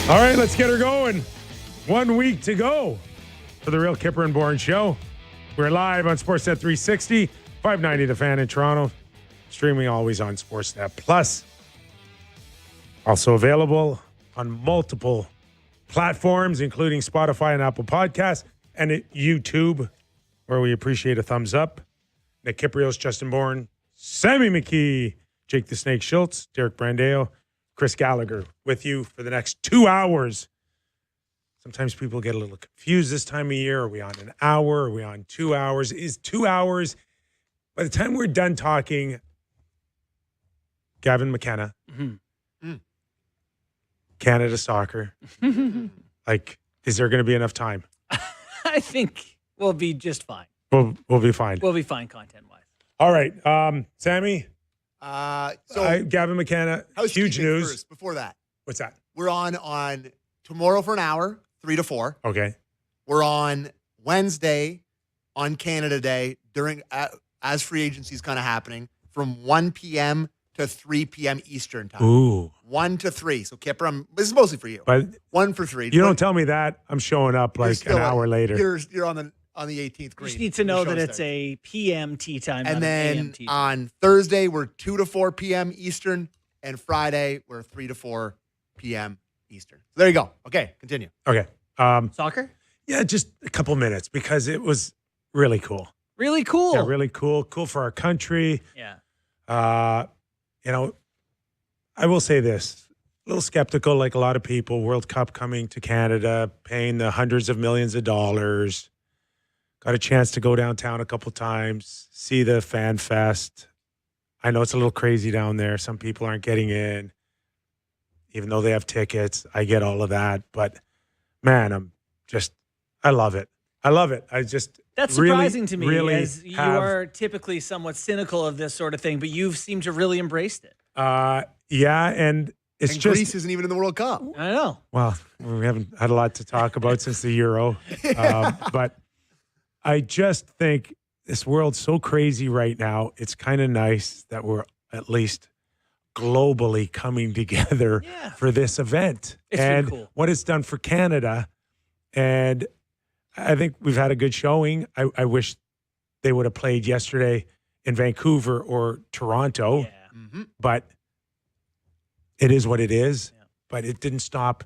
All right, let's get her going. 1 week to go for the real Kyper Bourne show. We're live on Sportsnet 360, 590 The Fan in Toronto. Streaming always on Sportsnet Plus. Also available on multiple platforms, including Spotify and Apple Podcasts, and at YouTube, where we appreciate a thumbs up. Nick Kypreos, Justin Bourne, Sammy McKee, Jake the Snake Schultz, Derek Brandeo, Chris Gallagher with you for the next 2 hours. Sometimes people get a little confused this time of year. Are we on an hour? Are we on 2 hours? Is 2 hours? By the time we're done talking, Gavin McKenna, Canada soccer, is there going to be enough time? I think we'll be just fine. We'll be fine. We'll be fine content-wise. All right. Sammy? So Gavin McKenna, huge news. First, before that. What's that? We're on tomorrow for an hour, 3 to 4. Okay. We're on Wednesday on Canada Day during as free agency is kind of happening from 1 p.m. to 3 p.m. Eastern time. Ooh. 1 to 3. So Kyper, this is mostly for you. But 1 for 3. You don't tell me that. I'm showing up like an hour later. You're on the 18th green. You just need to know that it's a PM tea time, and not then an AM tea time. on Thursday, we're 2 to 4 p.m. Eastern. And Friday, we're 3 to 4 p.m. Eastern. So there you go. Okay, continue. Okay. Soccer? Yeah, just a couple minutes because it was really cool. Really cool. Yeah, really cool. Cool for our country. Yeah. I will say this. A little skeptical, like a lot of people. World Cup coming to Canada, paying the hundreds of millions of dollars. Got a chance to go downtown a couple times, see the fan fest. I know it's a little crazy down there. Some people aren't getting in, even though they have tickets. I get all of that. But, man, I love it. I love it. That's surprising to me, as you are typically somewhat cynical of this sort of thing, but you've seemed to really embraced it. Yeah, and it's and just... Greece isn't even in the World Cup. I know. Well, we haven't had a lot to talk about since the Euro. But I just think this world's so crazy right now. It's kind of nice that we're at least globally coming together for this event. It's and really cool. What it's done for Canada. And I think we've had a good showing. I wish they would have played yesterday in Vancouver or Toronto. Yeah. But it is what it is. Yeah. But it didn't stop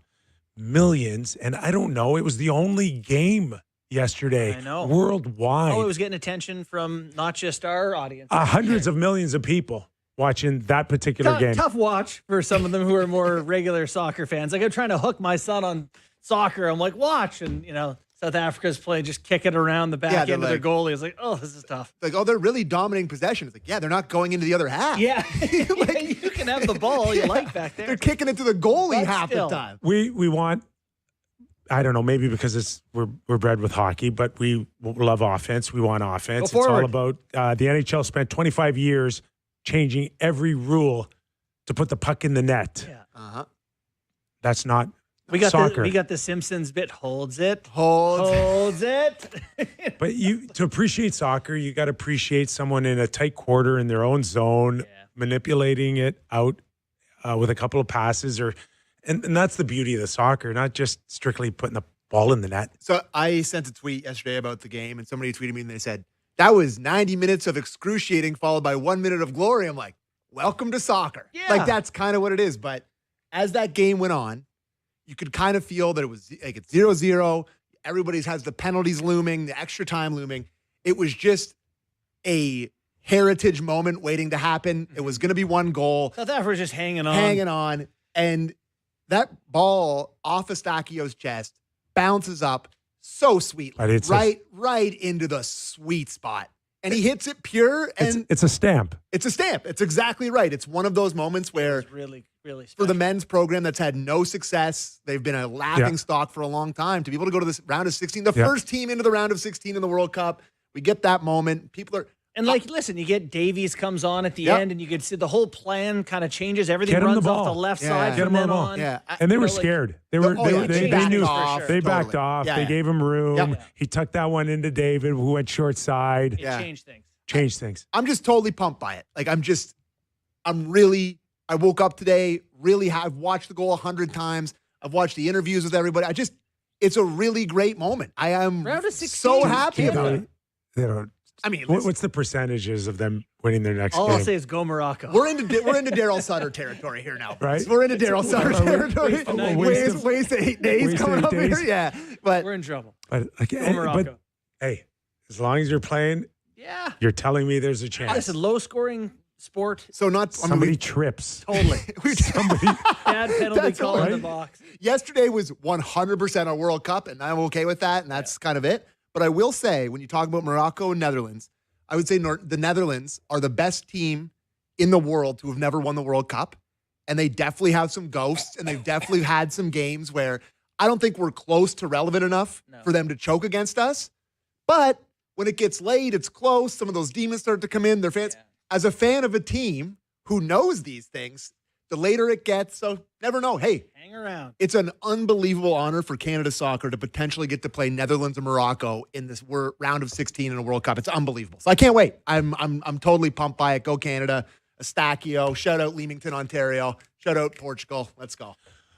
millions. And I don't know. It was the only game yesterday. I know. Worldwide. Oh, it was getting attention from not just our audience. Hundreds of millions of people watching that particular game. Tough watch for some of them who are more regular soccer fans. Like, I'm trying to hook my son on soccer. I'm like, watch. And, South Africa's playing, just kick it around the back end of their goalie. It's like, oh, this is tough. Like, oh, they're really dominating possession. It's like, yeah, they're not going into the other half. Yeah. Like, you can have the ball you like back there. They're kicking it to the goalie half the time. We want, I don't know, maybe because we're bred with hockey, but we love offense. We want offense. It's all about the NHL spent 25 years changing every rule to put the puck in the net. Yeah. Uh-huh. That's not soccer. We got the Simpsons bit. Holds it. But to appreciate soccer, you got to appreciate someone in a tight quarter in their own zone, manipulating it out with a couple of passes, and that's the beauty of the soccer, not just strictly putting the ball in the net. So I sent a tweet yesterday about the game, and somebody tweeted me and they said, that was 90 minutes of excruciating followed by 1 minute of glory. I'm like, welcome to soccer. Yeah. Like, that's kind of what it is. But as that game went on, you could kind of feel that it was like it's 0-0. Everybody has the penalties looming, the extra time looming. It was just a heritage moment waiting to happen. It was going to be one goal. South Africa was just hanging on. And that ball off of Stachio's chest bounces up so sweetly, right into the sweet spot. And he hits it pure. And it's a stamp. It's a stamp. It's exactly right. It's one of those moments where it's really, really special. For the men's program that's had no success, they've been a laughing stock for a long time. To be able to go to this round of 16, the first team into the round of 16 in the World Cup, we get that moment. People are... And listen, you get Davies comes on at the end, and you can see the whole plan kind of changes. Everything runs off the left side from then on. Yeah. And they were scared. They knew. Off. They backed off. They gave him room. Yep. He tucked that one into David, who went short side. It changed things. Changed things. I'm just totally pumped by it. Like, I woke up today, I've watched the goal 100 times. I've watched the interviews with everybody. It's a really great moment. I am so happy about it. They don't. I mean, what's the percentages of them winning their next game? All I'll say is go Morocco. We're into Daryl Sutter territory here now. Right? We're into Daryl Sutter territory. Waste 8 days coming up here. Yeah. But we're in trouble. But hey, as long as you're playing, you're telling me there's a chance. Listen, low scoring sport. So somebody trips. Totally. Somebody bad penalty call in the box. Yesterday was 100% a World Cup, and I'm okay with that, and that's kind of it. But I will say, when you talk about Morocco and Netherlands, I would say the Netherlands are the best team in the world to have never won the World Cup. And they definitely have some ghosts, and they've definitely had some games where I don't think we're close to relevant enough for them to choke against us. But when it gets late, it's close. Some of those demons start to come in. Their fans, as a fan of a team who knows these things, the later it gets, so never know. Hey, hang around. It's an unbelievable honor for Canada soccer to potentially get to play Netherlands and Morocco in this round of 16 in a World Cup. It's unbelievable. So I can't wait. I'm totally pumped by it. Go Canada. Stachio. Shout out Leamington, Ontario. Shout out Portugal. Let's go.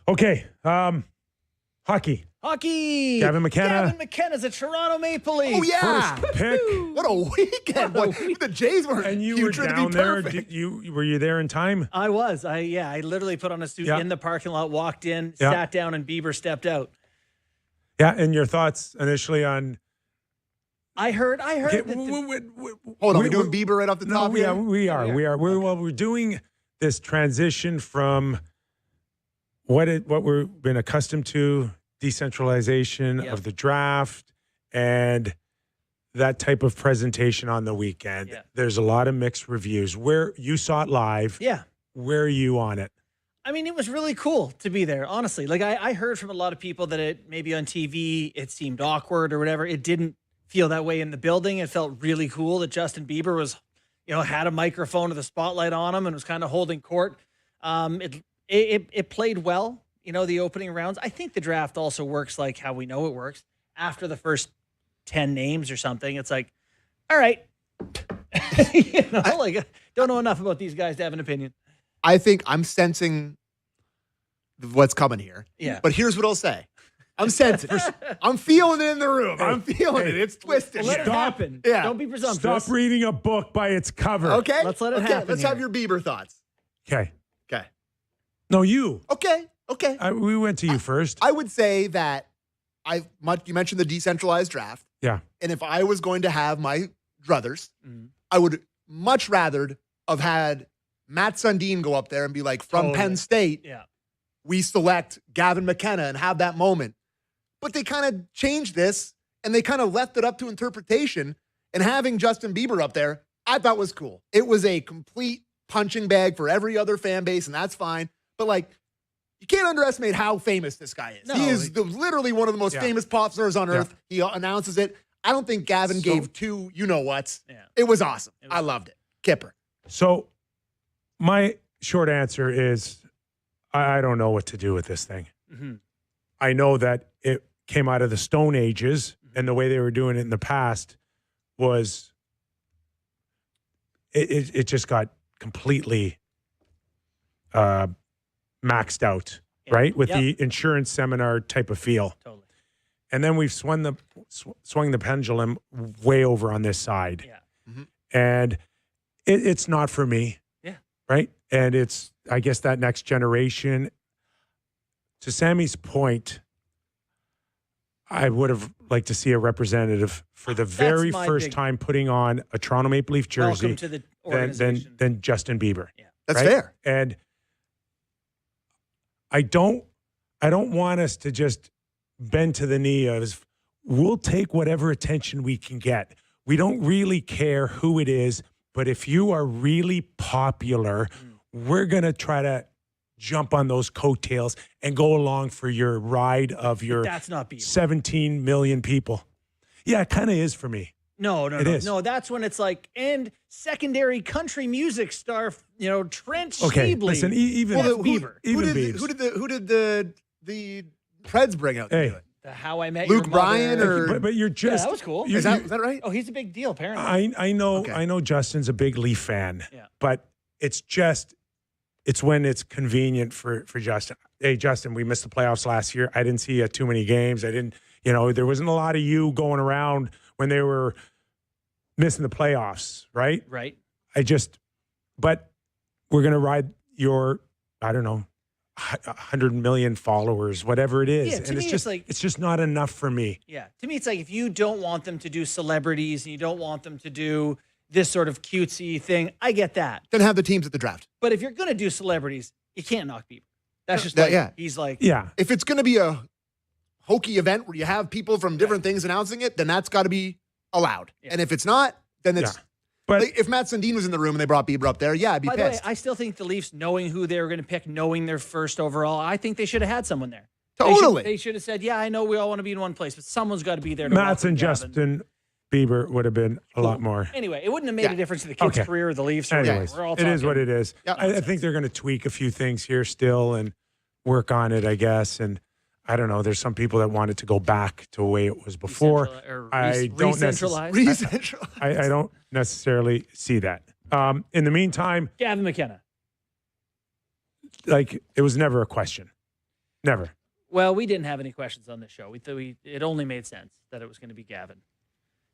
Okay. Hockey. Gavin McKenna. Gavin McKenna's a Toronto Maple Leaf. Oh, yeah. First pick. What a weekend. The Jays were And you were down there. Were you there in time? I was. I literally put on a suit in the parking lot, walked in, sat down, and Bieber stepped out. Yeah, and your thoughts initially on... I heard. Hold on, we're doing Bieber right off the top. Yeah, we are. We're doing this transition from what we've been accustomed to, decentralization of the draft, and that type of presentation on the weekend. Yeah. There's a lot of mixed reviews. Where you saw it live. Yeah. Where are you on it? I mean, it was really cool to be there, honestly. Like, I heard from a lot of people that it maybe on TV it seemed awkward or whatever. It didn't feel that way in the building. It felt really cool that Justin Bieber was, had a microphone with a spotlight on him and was kind of holding court. It played well, the opening rounds. I think the draft also works like how we know it works. After the first 10 names or something, it's like, all right. Don't know enough about these guys to have an opinion. I think I'm sensing what's coming here. Yeah. But here's what I'll say. I'm sensing. I'm feeling it in the room. I'm feeling it. It's twisted. Let it happen. Yeah. Don't be presumptuous. Stop reading a book by its cover. Okay. Let's let it happen. Let's have your Bieber thoughts. Okay. Okay. No, you. Okay. We went to you first. I would say that you mentioned the decentralized draft. Yeah. And if I was going to have my druthers, I would much rather have had Matt Sundin go up there and be like, from Penn State, we select Gavin McKenna and have that moment. But they kind of changed this and they kind of left it up to interpretation. And having Justin Bieber up there, I thought was cool. It was a complete punching bag for every other fan base, and that's fine. But like, you can't underestimate how famous this guy is. No, he is literally one of the most famous pop stars on earth. He announces it. I don't think Gavin gave two you-know-whats. Yeah. It was awesome. I loved it. Kyper. So my short answer is I don't know what to do with this thing. Mm-hmm. I know that it came out of the Stone Ages, and the way they were doing it in the past was it just got completely maxed out, right? With the insurance seminar type of feel. Totally. And then we've swung the pendulum way over on this side. Yeah. Mm-hmm. And it's not for me. Yeah. Right? And it's, I guess, that next generation. To Sammy's point, I would have liked to see a representative for the very first time putting on a Toronto Maple Leaf jersey. Welcome to the organization. Than Justin Bieber. Yeah. That's fair. And I don't want us to just bend to the knee of, we'll take whatever attention we can get. We don't really care who it is, but if you are really popular, we're going to try to jump on those coattails and go along for your ride of your that's not Bieber. 17 million people. Yeah, it kind of is for me. No. No, that's when it's like, and secondary country music star, Trent Schneebly. Listen, even Bieber. Who did the Preds bring out? Hey. The How I Met Luke Your Bryan Mother. But you're just that was cool. Is that right? Oh, he's a big deal, apparently. I know. Okay. I know Justin's a big Leaf fan. Yeah. But it's when it's convenient for Justin. Hey, Justin, we missed the playoffs last year. I didn't see too many games. There wasn't a lot of you going around when they were missing the playoffs, right? Right. But we're going to ride your, I don't know, 100 million followers, whatever it is. Yeah, to and me, it's just not enough for me. Yeah. To me, it's like if you don't want them to do celebrities and you don't want them to do this sort of cutesy thing, I get that. Then have the teams at the draft. But if you're going to do celebrities, you can't knock Bieber. That's just he's like. Yeah. If it's going to be a hokey event where you have people from different things announcing it, then that's got to be allowed. Yeah. And if it's not, then it's. Yeah. But like, if Matt Sundin was in the room and they brought Bieber up there, I'd be pissed. By the way, I still think the Leafs, knowing who they were going to pick, knowing their first overall, I think they should have had someone there. Totally. They should have said, yeah, I know we all want to be in one place, but someone's got to be there. Matt and Justin Bieber would have been a lot more. Anyway, it wouldn't have made a difference to the kid's career or the Leafs. Anyways, we're all it is what it is. Yep. I think they're going to tweak a few things here still and work on it, I guess. And I don't know. There's some people that want it to go back to the way it was before. I don't necessarily see that. In the meantime, Gavin McKenna. Like, it was never a question. Never. Well, we didn't have any questions on this show. It only made sense that it was going to be Gavin.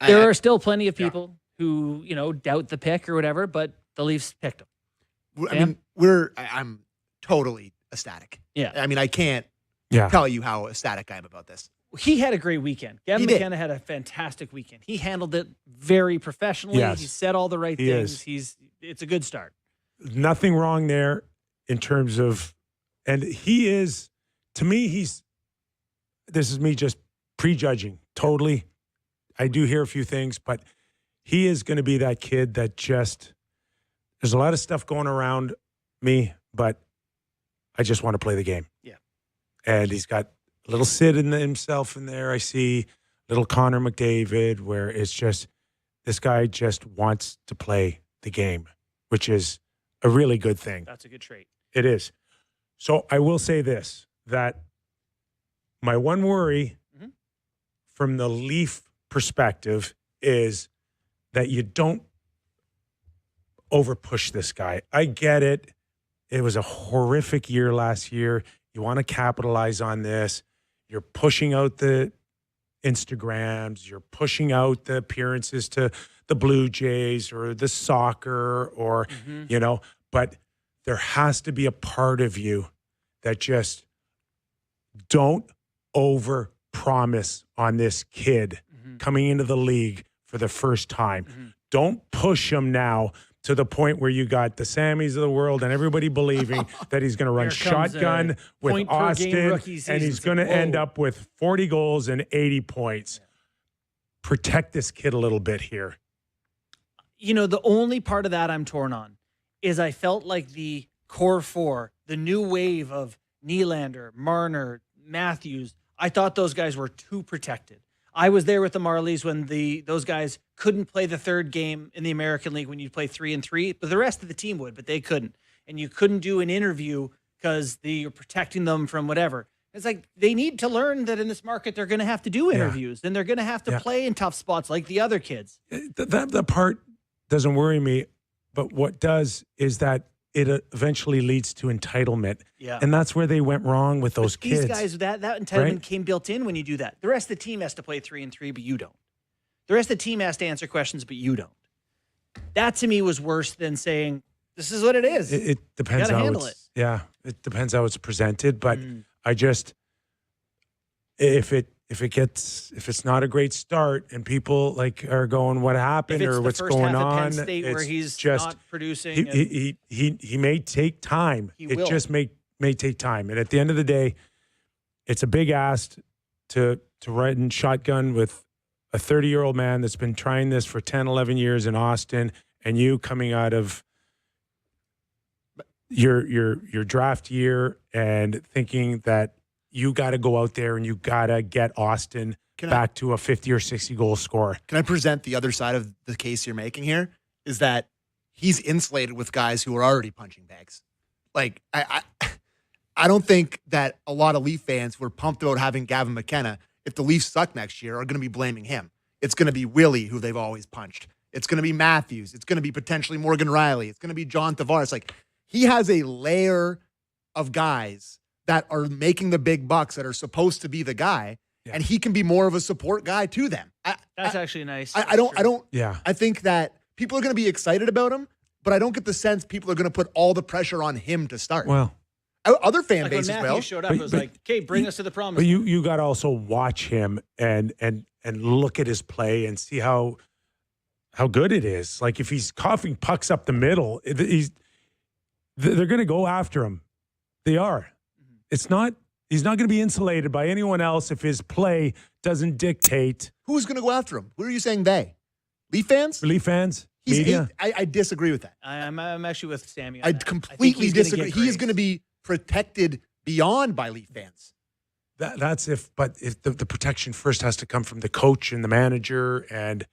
There are still plenty of people who, doubt the pick or whatever, but the Leafs picked him. I mean, I'm totally ecstatic. Yeah. I mean, I can't tell you how ecstatic I am about this. He had a great weekend. Gavin McKenna had a fantastic weekend. He handled it very professionally. Yes. He said all the right things. It's a good start. Nothing wrong there in terms of, and he is, to me, this is me just prejudging totally. I do hear a few things, but he is going to be that kid that there's a lot of stuff going around me, but I just want to play the game. Yeah. And he's got a little Sid in himself in there. I see little Connor McDavid, where it's just, this guy just wants to play the game, which is a really good thing. That's a good trait. It is. So I will say this, that my one worry from the Leaf perspective is that you don't overpush this guy. I get it. It was a horrific year last year. You want to capitalize on this. You're pushing out the Instagrams. You're pushing out the appearances to the Blue Jays or the soccer or, but there has to be a part of you that just don't over-promise on this kid coming into the league for the first time. Don't push him now to the point where you got the Sammys of the world and everybody believing that he's going to run shotgun with Austin and he's going to end up with 40 goals and 80 points. protect this kid a little bit here? You know, the only part of that I'm torn on is I felt like the core four, the new wave of Nylander, Marner, Matthews, I thought those guys were too protected. I was there with the Marlies when those guys couldn't play the third game in the American League when you play 3-3, but the rest of the team would, but they couldn't. And you couldn't do an interview because you're protecting them from whatever. It's like they need to learn that in this market they're going to have to do interviews and they're going to have to play in tough spots like the other kids. That part doesn't worry me, but what does is that it eventually leads to entitlement. Yeah. And that's where they went wrong with those kids. These guys, that entitlement came built in when you do that. The rest of the team has to play 3-3, but you don't. The rest of the team has to answer questions, but you don't. That to me was worse than saying, this is what it is. It depends how handle it. Yeah, it depends how it's presented, but I just if it's not a great start and people like are going, what happened or what's going on? Penn State where he's just not producing. He may take time. Will. Just may take time. And at the end of the day, it's a big ask to ride in shotgun with a 30-year-old man that's been trying this for 10, 11 years in Austin, and you coming out of your draft year and thinking that you got to go out there and you got to get Austin back to a 50 or 60 goal scorer. Can I present the other side of the case you're making here? Is that he's insulated with guys who are already punching bags. Like, I don't think that a lot of Leaf fans who are pumped about having Gavin McKenna, if the Leafs suck next year, are going to be blaming him. It's going to be Willie, who they've always punched. It's going to be Matthews. It's going to be potentially Morgan Riley. It's going to be John Tavares. Like, he has a layer of guys that are making the big bucks that are supposed to be the guy, and he can be more of a support guy to them. That's actually nice. I don't. I think that people are going to be excited about him, but I don't get the sense people are going to put all the pressure on him to start. Well, other fan like bases when Matthews showed up, it was like, okay, bring us to the promise. But you got to also watch him and look at his play and see how good it is. Like if he's coughing pucks up the middle, they're going to go after him. They are. He's not going to be insulated by anyone else if his play doesn't dictate. Who's going to go after him? Who are you saying they? Leaf fans? Leaf fans? Media? I disagree with that. I'm actually with Sammy. I completely disagree. He is going to be protected beyond by Leaf fans. That's if the protection first has to come from the coach and the manager, and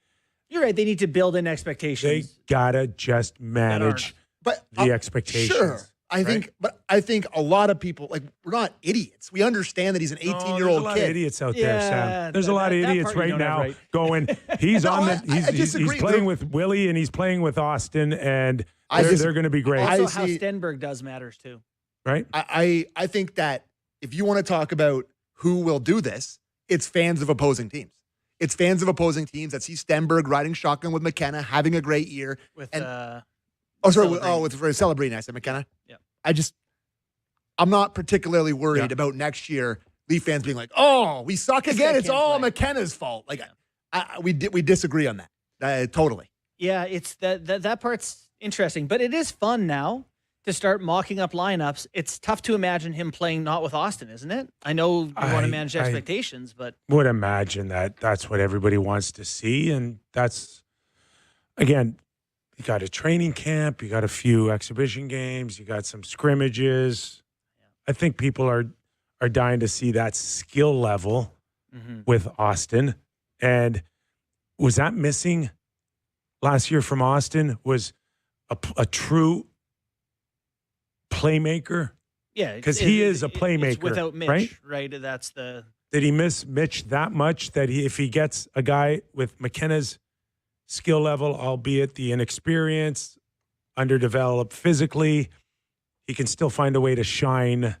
you're right. They need to build in expectations. They gotta just manage the expectations. Sure. I think a lot of people, like, we're not idiots. We understand that he's an 18-year-old kid. There's a lot of idiots out there, Sam. There's a lot of idiots right now going, he's playing with Willie and he's playing with Austin, and they're going to be great. Also, how Stenberg does matters too. Right? I think that if you want to talk about who will do this, it's fans of opposing teams. It's fans of opposing teams that see Stenberg riding shotgun with McKenna, having a great year. With celebrating. I said McKenna. Yeah. I'm not particularly worried about next year Leaf fans being like, "Oh, we suck again. It's all McKenna's fault." Like, we disagree on that. Totally. Yeah, it's that part's interesting, but it is fun now to start mocking up lineups. It's tough to imagine him playing not with Austin, isn't it? I know you want to manage expectations, but would imagine that's what everybody wants to see, and that's again. You got a training camp, you got a few exhibition games, you got some scrimmages. I think people are dying to see that skill level with Austin. And was that missing last year from Austin? Was a true playmaker? Yeah. Because he is a playmaker. It's without Mitch, right? That's the... Did he miss Mitch that much that if he gets a guy with McKenna's skill level, albeit the inexperience, underdeveloped physically, he can still find a way to shine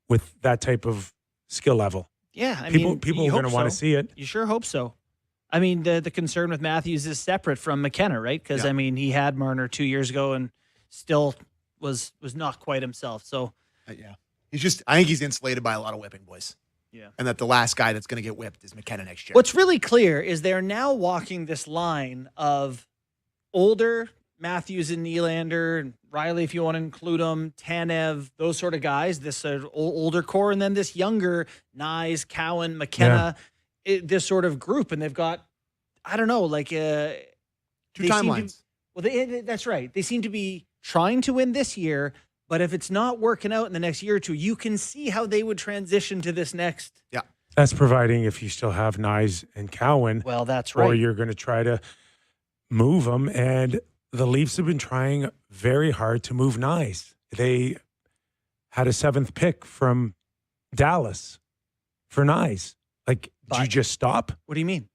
with that type of skill level. Yeah, people are going to want to see it. You sure hope so. I mean, the concern with Matthews is separate from McKenna, right? Because I mean, he had Marner 2 years ago and still was not quite himself. So he's just. I think he's insulated by a lot of whipping boys. Yeah. And that the last guy that's going to get whipped is McKenna next year. What's really clear is they're now walking this line of older Matthews and Nylander, and Riley, if you want to include them, Tanev, those sort of guys, this older core, and then this younger Nyes, Cowan, McKenna, this sort of group. And they've got I don't know, like Two they seem timelines. that's right. They seem to be trying to win this year, but if it's not working out in the next year or two, you can see how they would transition to this next. Yeah. That's providing if you still have Nyes and Cowan. Well, that's right. Or you're going to try to move them. And the Leafs have been trying very hard to move Nyes. They had a 7th pick from Dallas for Nyes. Like, did you just stop? What do you mean?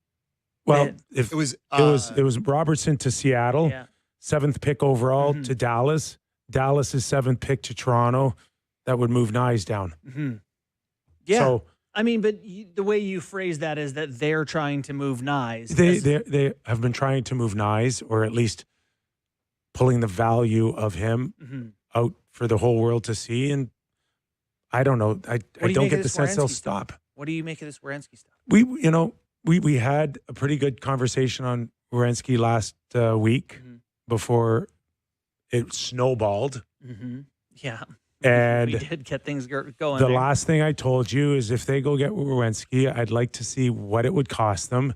Well, if It was it was Robertson to Seattle, Yeah. 7th pick overall to Dallas. Dallas's 7th pick to Toronto. That would move Nyes down. Mm-hmm. Yeah. So I mean, but the way you phrase that is that they're trying to move Nyes. they have been trying to move Nyes, or at least pulling the value of him out for the whole world to see. And I don't know. I don't get the sense they'll stop. What do you make of this Werenski stuff? We had a pretty good conversation on Werenski last week before it snowballed. Mm-hmm. Yeah. And we did get things going. The last thing I told you is if they go get Werenski, I'd like to see what it would cost them,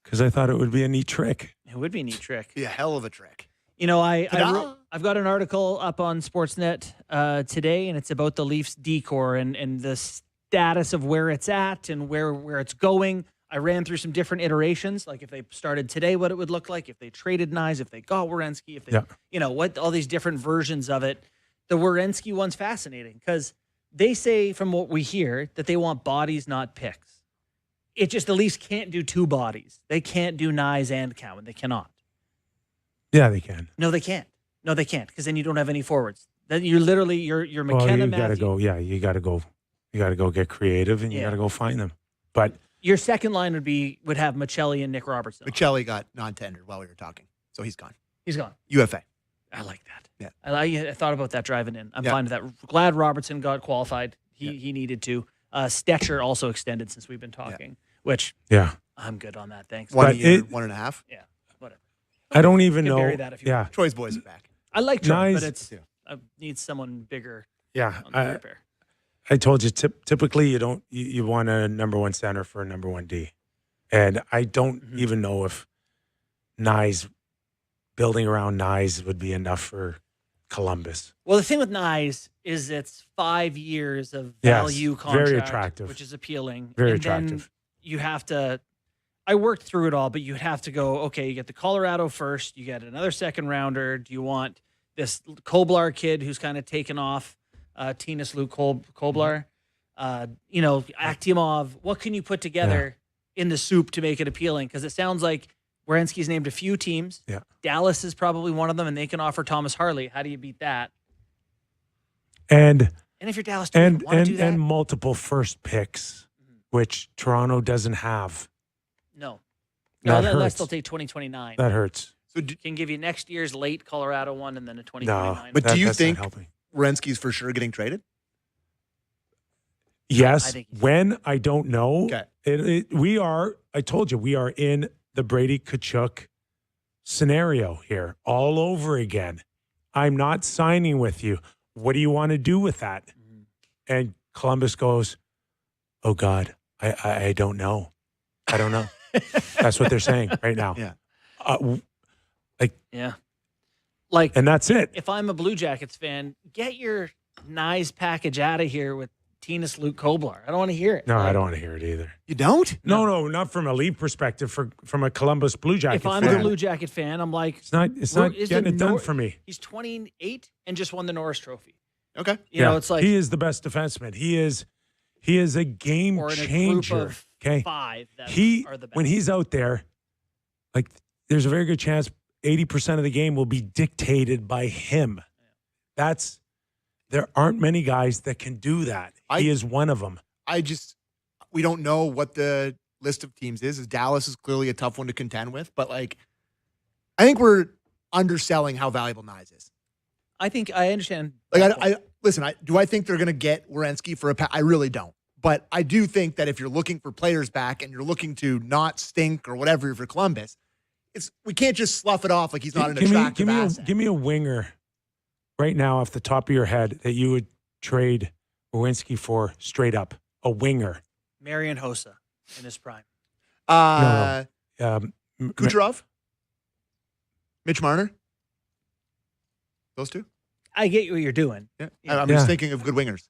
because I thought it would be a neat trick. It would be a neat trick. be a hell of a trick. You know, I've got an article up on Sportsnet today, and it's about the Leafs decor and the status of where it's at and where it's going. I ran through some different iterations, like if they started today, what it would look like, if they traded Nyes, if they got Werenski, if they, what all these different versions of it. The Werenski one's fascinating because they say, from what we hear, that they want bodies, not picks. It just, the Leafs can't do 2 bodies. They can't do Nyes and Cowan. They cannot. Yeah, they can. No, they can't. No, they can't, because then you don't have any forwards. Then you're literally your McKenna. You got to go. Yeah, you got to go. You got to go get creative, and you got to go find them. But your second line would have Michelli and Nick Robertson. Michelli got non-tendered while we were talking, so he's gone. He's gone. UFA. I like that. Yeah, I thought about that driving in. I'm fine with that. Glad Robertson got qualified. He needed to. Stetcher also extended since we've been talking, which I'm good on that. Thanks. 1 year, 1.5. Yeah, whatever. I don't even know. Bury that if you want. Troy's boys are back. I like Troy, but Nyes, I need someone bigger. Yeah, on the repair. I told you typically you want a number 1 center for a number 1 D, and I don't even know if Nyes, building around Nyes would be enough for Columbus. Well, the thing with Nyes is it's 5 years of value contract, very attractive, which is appealing. Very and attractive. Then you have to. I worked through it all, but you have to go. Okay, you get the Colorado first. You get another second rounder. Do you want this Koblar kid who's kind of taken off? Tinas Luke Koblar, Aktimov. What can you put together in the soup to make it appealing? Because it sounds like Werenski's named a few teams. Yeah. Dallas is probably one of them, and they can offer Thomas Harley. How do you beat that? And if you're Dallas, and multiple first picks, which Toronto doesn't have. No, hurts. they'll take 2029. That hurts. So can give you next year's late Colorado one and then a 2029. But do you think Werenski's for sure getting traded? Yes. When, I don't know. Okay. I told you, we are in the Brady Tkachuk scenario here all over again. I'm not signing with you. What do you want to do with that? And Columbus goes, oh God, I don't know. I don't know. That's what they're saying right now. Yeah. And that's it. If I'm a Blue Jackets fan, get your Nyes package out of here with Tinas Luke Koblar. I don't want to hear it. No, I don't want to hear it either. You don't? No, not from a Leaf perspective. From a Columbus Blue Jacket fan. If I'm a Blue Jacket fan, I'm like, it's not getting it done for me. He's 28 and just won the Norris Trophy. Okay. You know, it's like he is the best defenseman. He is a game changer. Group of 5 that are the best. When he's out there, like, there's a very good chance 80% of the game will be dictated by him. There aren't many guys that can do that. He is one of them. We don't know what the list of teams is. Dallas is clearly a tough one to contend with, but I think we're underselling how valuable Nyes is. I think I understand. Do I think they're going to get Werenski for I really don't. But I do think that if you're looking for players back and you're looking to not stink or whatever for Columbus, we can't just slough it off like he's not an attractive asset. Give me a winger right now off the top of your head that you would trade Werenski for straight up. A winger. Marian Hossa in his prime. No. Kucherov? Mitch Marner? Those two? I get what you're doing. Yeah. I'm just thinking of good wingers.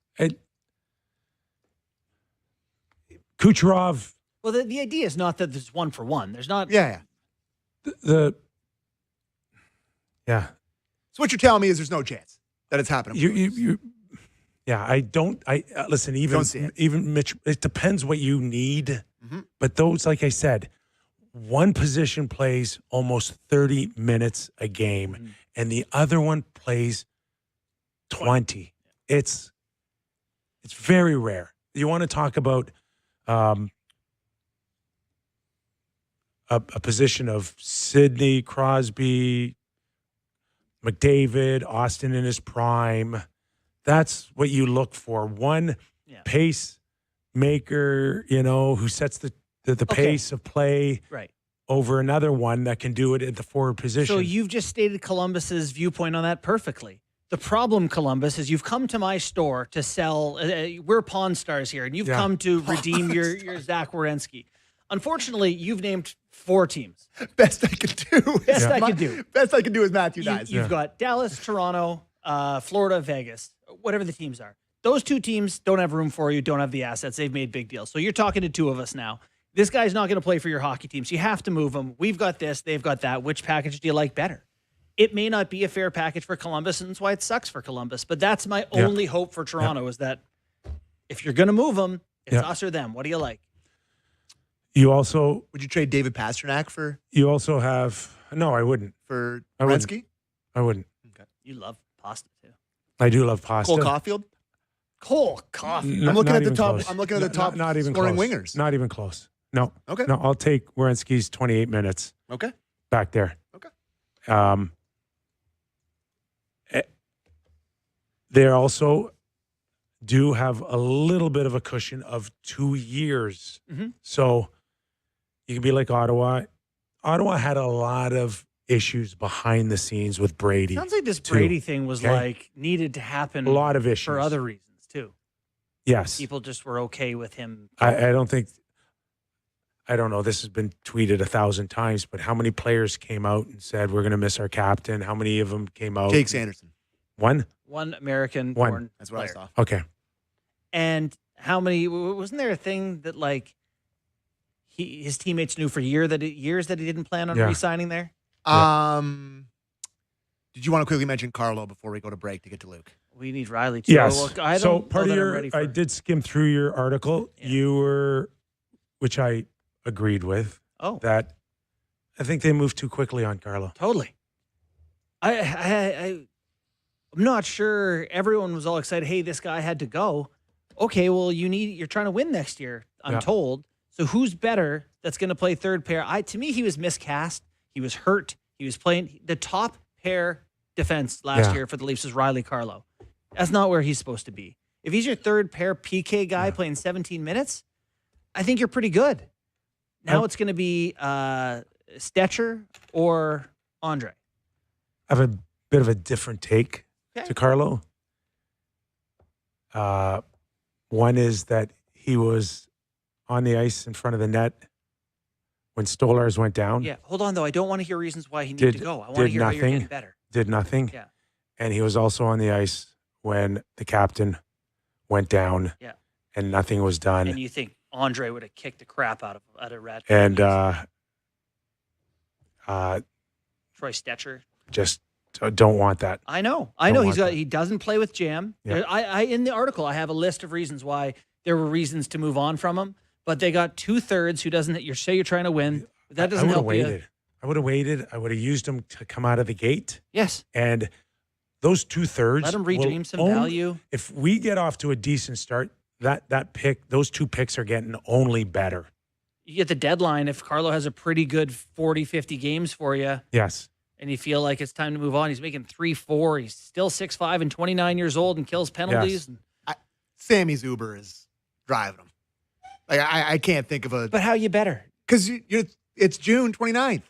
Kucherov. Well, the idea is not that there's one for one. There's not. Yeah. Yeah. So what you're telling me is there's no chance that it's happening. I don't. Listen. Even Mitch. It depends what you need. Mm-hmm. But those, like I said, one position plays almost 30 minutes a game, and the other one plays 20. It's very rare. You want to talk about a position of Sidney, Crosby, McDavid, Austin in his prime. That's what you look for. One pace maker, who sets the pace of play over another one that can do it at the forward position. So you've just stated Columbus's viewpoint on that perfectly. The problem, Columbus, is you've come to my store to sell. We're Pawn Stars here, and you've come to redeem your Zach Werenski. Unfortunately, you've named 4 teams. Best I could do. Best I could do is Matthew Dice. You've got Dallas, Toronto, Florida, Vegas, whatever the teams are. Those 2 teams don't have room for you, don't have the assets. They've made big deals. So you're talking to 2 of us now. This guy's not going to play for your hockey team, so you have to move him. We've got this, they've got that. Which package do you like better? It may not be a fair package for Columbus, and that's why it sucks for Columbus. But that's my only hope for Toronto is that if you're going to move them, it's us or them. What do you like? You also... Would you trade David Pastrnak for... You also have... No, I wouldn't. For Werenski? I wouldn't. Okay. You love pasta, too. I do love pasta. Cole Caulfield? Cole Caulfield. I'm looking at the top. Close. I'm looking at the top not even scoring close. wingers. Not even close. No. Okay. No, I'll take Werenski's 28 minutes. Okay. Back there. Okay. They also do have a little bit of a cushion of 2 years. Mm-hmm. So you can be like Ottawa. Ottawa had a lot of issues behind the scenes with Brady. Sounds like this Brady thing was needed to happen. A lot of issues. For other reasons, too. Yes. People just were okay with him. I don't know. This has been tweeted 1,000 times, but how many players came out and said, we're going to miss our captain? How many of them came out? Jake Sanderson. One American One. born That's what player. I saw. Okay. And how many, wasn't there a thing that his teammates knew for years that he didn't plan on re-signing there? Did you want to quickly mention Carlo before we go to break to get to Luke? We need Riley too. Yes. Look, I did skim through your article. Yeah. You were, which I agreed with. That I think they moved too quickly on Carlo. Totally. I'm not sure everyone was all excited. Hey, this guy had to go. Okay, well, you're trying to win next year, I'm told. So who's better that's going to play third pair? To me, he was miscast. He was hurt. He was playing the top pair defense last year for the Leafs was Riley Carlo. That's not where he's supposed to be. If he's your third pair PK guy playing 17 minutes, I think you're pretty good. Now it's going to be Stetcher or Andre. I have a bit of a different take to Carlo. One is that he was on the ice in front of the net when Stolarz went down. Yeah, hold on, though. I don't want to hear reasons why he needed to go. I want to hear how you're getting better. Did nothing. Yeah. And he was also on the ice when the captain went down. Yeah. And nothing was done. And you think Andre would have kicked the crap out of Rat. And Troy Stetcher. Just don't want that. I know. He doesn't play with Jam. Yeah. I in the article I have a list of reasons why there were reasons to move on from him, but they got 2/3 who doesn't. You're trying to win. That doesn't help you. I would have waited. I would have used him to come out of the gate. Yes. And those 2/3. Let him redeem some value. If we get off to a decent start, that pick, those 2 picks are getting only better. You get the deadline if Carlo has a pretty good 40, 50 games for you. Yes. And you feel like it's time to move on. He's making 3-4. He's still 6'5" and 29 years old and kills penalties. Yes. Sammy Zuber is driving him. Like I can't think of a. But how you better? Because it's June 29th.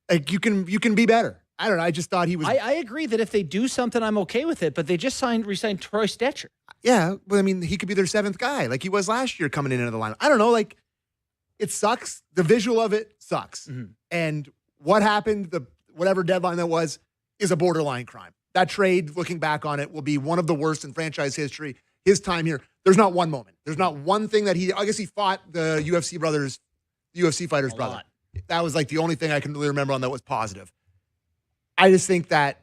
Like you can be better. I don't know. I just thought he was. I agree that if they do something, I'm okay with it. But they just re-signed Troy Stetcher. Yeah, but I mean, he could be their 7th guy, like he was last year coming into the lineup. I don't know. Like it sucks. The visual of it sucks. Mhm. And what happened, whatever deadline that was, is a borderline crime. That trade, looking back on it, will be one of the worst in franchise history. His time here, there's not one moment. There's not one thing that I guess he fought the UFC brothers, the UFC fighters brother. lot. That was like the only thing I can really remember on that was positive. I just think that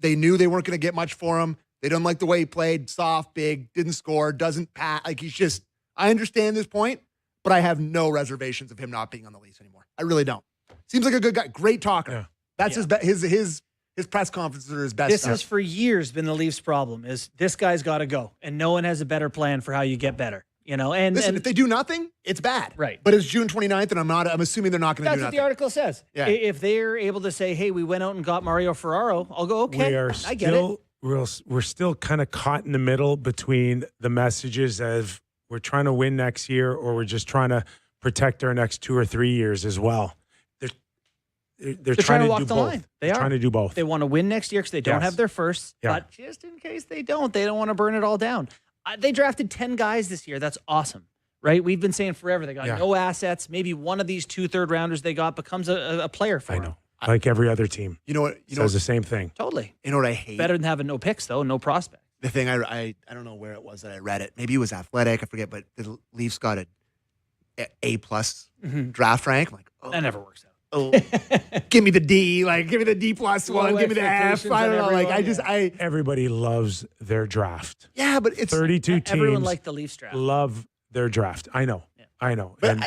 they knew they weren't going to get much for him. They didn't like the way he played, soft, big, didn't score, doesn't pass. Like he's just, I understand this point, but I have no reservations of him not being on the Leafs anymore. I really don't. Seems like a good guy, great talker. Yeah. That's his press conferences are his best. This stuff. has for years been the Leafs' problem is this guy's got to go, and no one has a better plan for how you get better. And Listen, if they do nothing, it's bad. Right. But it's June 29th, and I'm assuming they're not going to that's do what nothing. the article says. Yeah. If they're able to say, "Hey, we went out and got Mario Ferraro," I'll go, "Okay, We are I get it." we're still kind of caught in the middle between the messages of we're trying to win next year or we're just trying to protect our next 2 or 3 years as well. They're trying to walk do the both. line. They're trying to do both. They want to win next year because they don't Yes. have their first. Yeah. But just in case they don't want to burn it all down. They drafted 10 guys this year. That's awesome, right? We've been saying forever they got no assets. Maybe one of these 2 third-rounders they got becomes a player for I them. know. Like every other team. You know what? Says the same thing. Totally. You know what I hate? Better than having no picks, though, no prospect. The thing I don't know where it was that I read it. Maybe it was Athletic. I forget. But the Leafs got A+ draft rank. I'm like, That never works out. oh, give me the D. Like, give me the D+ one. Give me the F. I don't know. Like, Everybody loves their draft. yeah, but it's 32 teams Everyone liked the Leafs draft. love their draft. I know. Yeah. I know. But And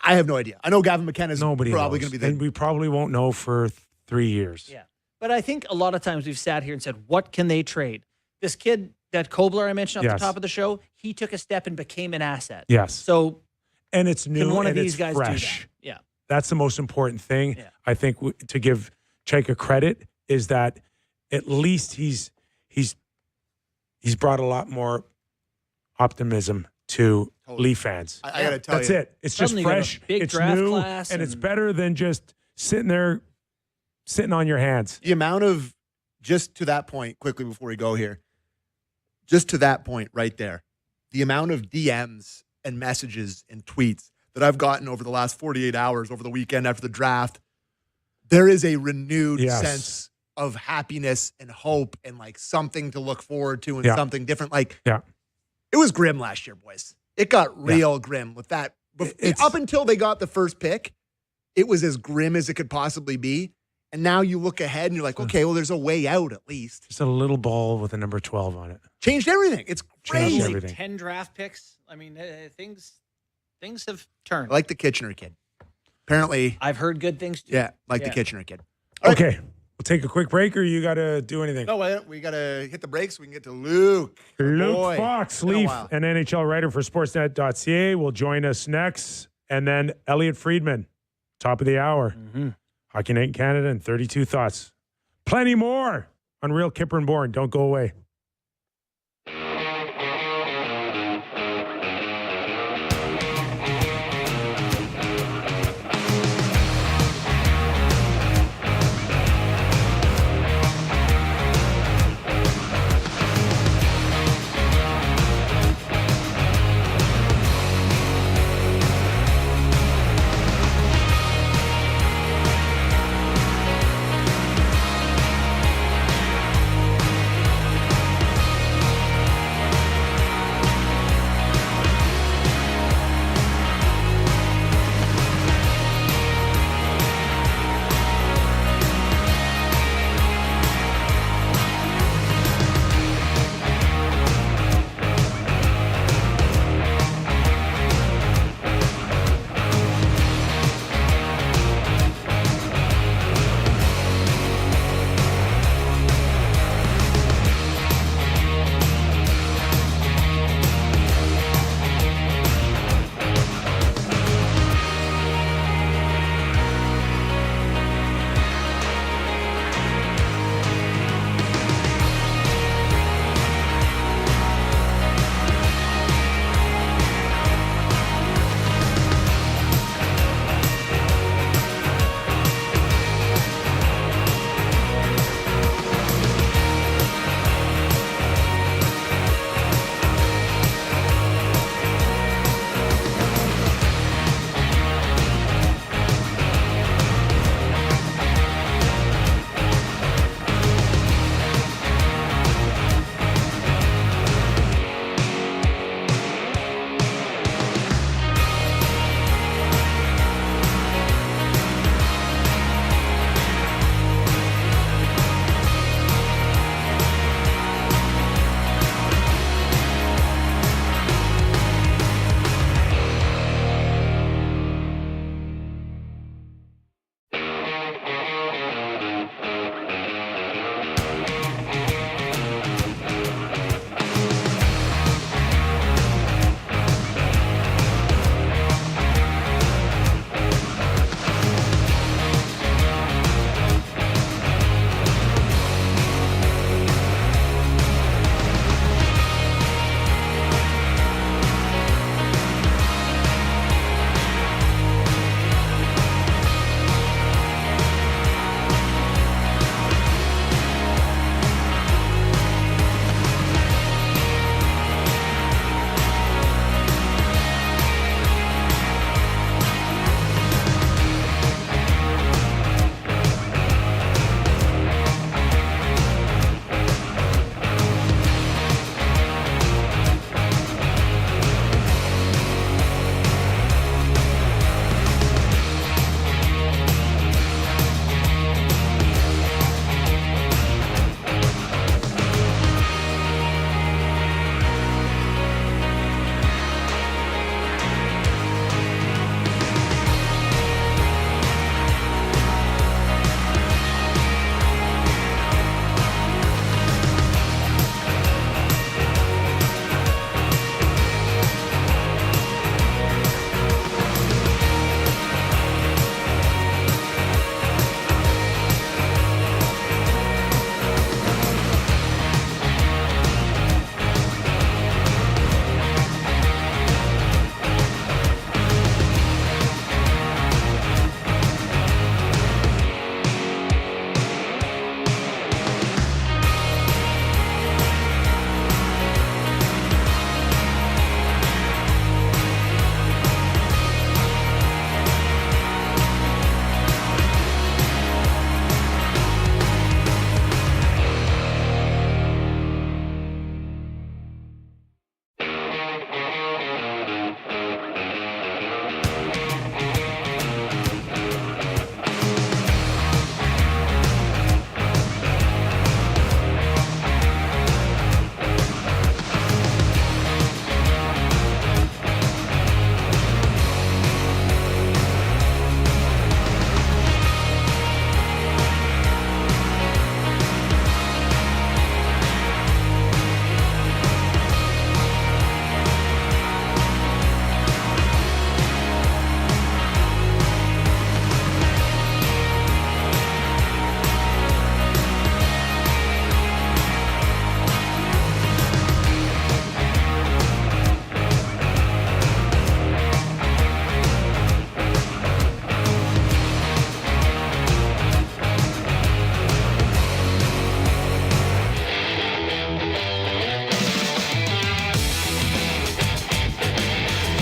I have no idea. I know Gavin McKenna is nobody probably knows. going to be And we probably won't know for 3 years. Yeah. But I think a lot of times we've sat here and said, what can they trade? This kid, that Kobler I mentioned off Yes. the top of the show, he took a step and became an asset. Yes. So And it's new can one of and these it's guys fresh. do that? Yeah. That's the most important thing. Yeah. I think to give Chyka credit is that at least he's brought a lot more optimism to Totally. Leaf fans. I got to tell That's you. it. It's just Suddenly you got a fresh. big It's draft new, class and it's and- better than just sitting on your hands. The amount of, just to that point, quickly before we go here, just to that point right there, the amount of DMs and messages and tweets that I've gotten over the last 48 hours over the weekend after the draft, there is a renewed Yes. sense of happiness and hope and like something to look forward to and Yeah. something different. Like, Yeah. it was grim last year, boys. It got real grim with that. It's- Up until they got the first pick, it was as grim as it could possibly be. And now you look ahead and you're like, okay, well, there's a way out at least. Just a little ball with a number 12 on it. Changed everything. It's Changed crazy. Only everything. 10 draft picks. I mean, things have turned. I like the Kitchener kid. Apparently, I've heard good things too. yeah, the Yeah. Kitchener kid. All right. Okay. We'll take a quick break, or you got to do anything? No, we got to hit the brakes so we can get to Luke. Luke Boy. Fox, Been a Leaf, while. and NHL writer for Sportsnet.ca will join us next. And then Elliotte Friedman, top of the hour. Mm-hmm. Hockey Night in Canada and 32 Thoughts. Plenty more on Real Kyper and Bourne. Don't go away.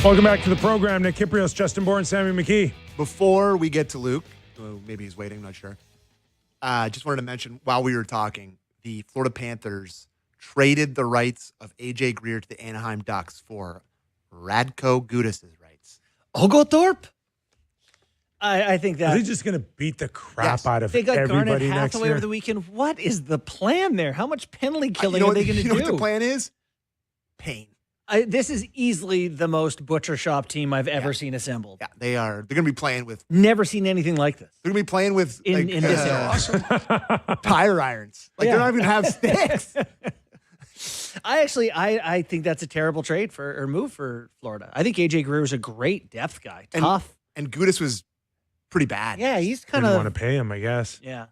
Welcome back to the program. Nick Kypreos, Justin Bourne, Sam McKee. Before we get to Luke, maybe he's waiting, not sure. Just wanted to mention while we were talking, the Florida Panthers traded the rights of AJ Greer to the Anaheim Ducks for Radko Gudas' rights. Oglethorpe? I think that Are they just going to beat the crap out of they got Garnet everybody next Hathaway year? over the weekend. What is the plan there? How much penalty killing You know are they going to do? You know what the plan is? Pain. This is easily the most butcher shop team I've ever seen assembled. Yeah, they are. They're going to be playing with. Never seen anything like this. They're going to be playing with In this era. tire irons. Like they're not even going to have sticks. I think that's a terrible trade or move for Florida. I think AJ Greer was a great depth guy, tough. And Gudas was pretty bad. Yeah, he's kind Didn't of want to pay him, I guess. Yeah,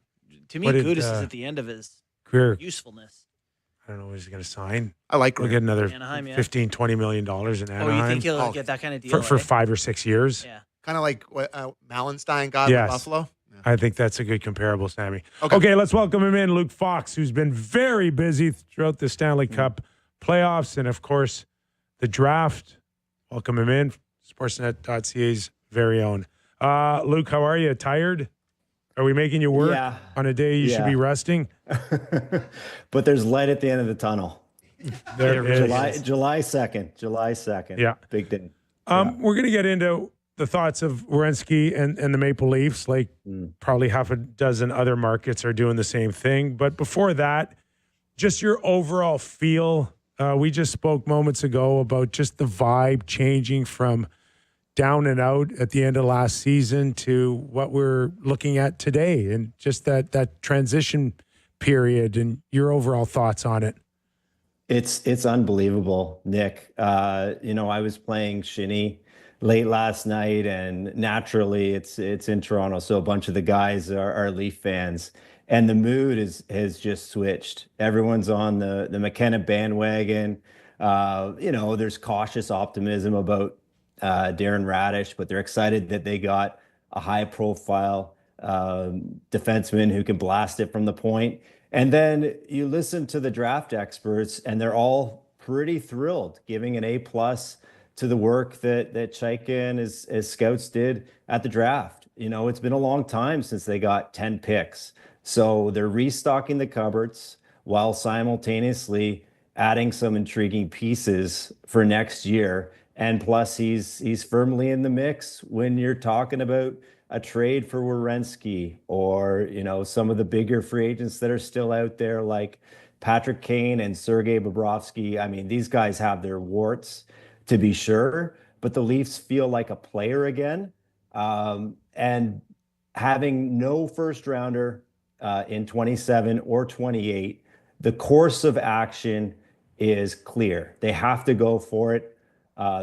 to me, What did, Gudas is at the end of his Greer, usefulness. I don't know what he's going to sign. I like We'll Greer. get another Anaheim, yeah. $15, $20 million in Anaheim. Oh, you think he'll Oh, get that kind of deal for eh? 5 or 6 years? Yeah. Kind of like what Mallenstein got Yes. with Buffalo. Yeah. I think that's a good comparable, Sammy. Okay. Okay, let's welcome him in, Luke Fox, who's been very busy throughout the Stanley Cup playoffs and, of course, the draft. Welcome him in, Sportsnet.ca's very own. Luke, how are you? Tired? Are we making you work on a day you should be resting? But there's light at the end of the tunnel. There is. July 2nd. Yeah. Big day. We're going to get into the thoughts of Werenski and the Maple Leafs, like probably half a dozen other markets are doing the same thing. But before that, just your overall feel. We just spoke moments ago about just the vibe changing from down and out at the end of last season to what we're looking at today, and just that transition period and your overall thoughts on it. It's unbelievable, Nick. I was playing shinny late last night, and naturally it's in Toronto, so a bunch of the guys are Leaf fans, and the mood has just switched. Everyone's on the McKenna bandwagon. There's cautious optimism about Darren Radish, but they're excited that they got a high-profile defenseman who can blast it from the point. And then you listen to the draft experts, and they're all pretty thrilled, giving an A+ to the work that Chaika and his scouts did at the draft. It's been a long time since they got 10 picks. So they're restocking the cupboards while simultaneously adding some intriguing pieces for next year. And plus, he's firmly in the mix when you're talking about a trade for Werenski or, some of the bigger free agents that are still out there like Patrick Kane and Sergei Bobrovsky. I mean, these guys have their warts, to be sure, but the Leafs feel like a player again. And having no first rounder in 27 or 28, the course of action is clear. They have to go for it.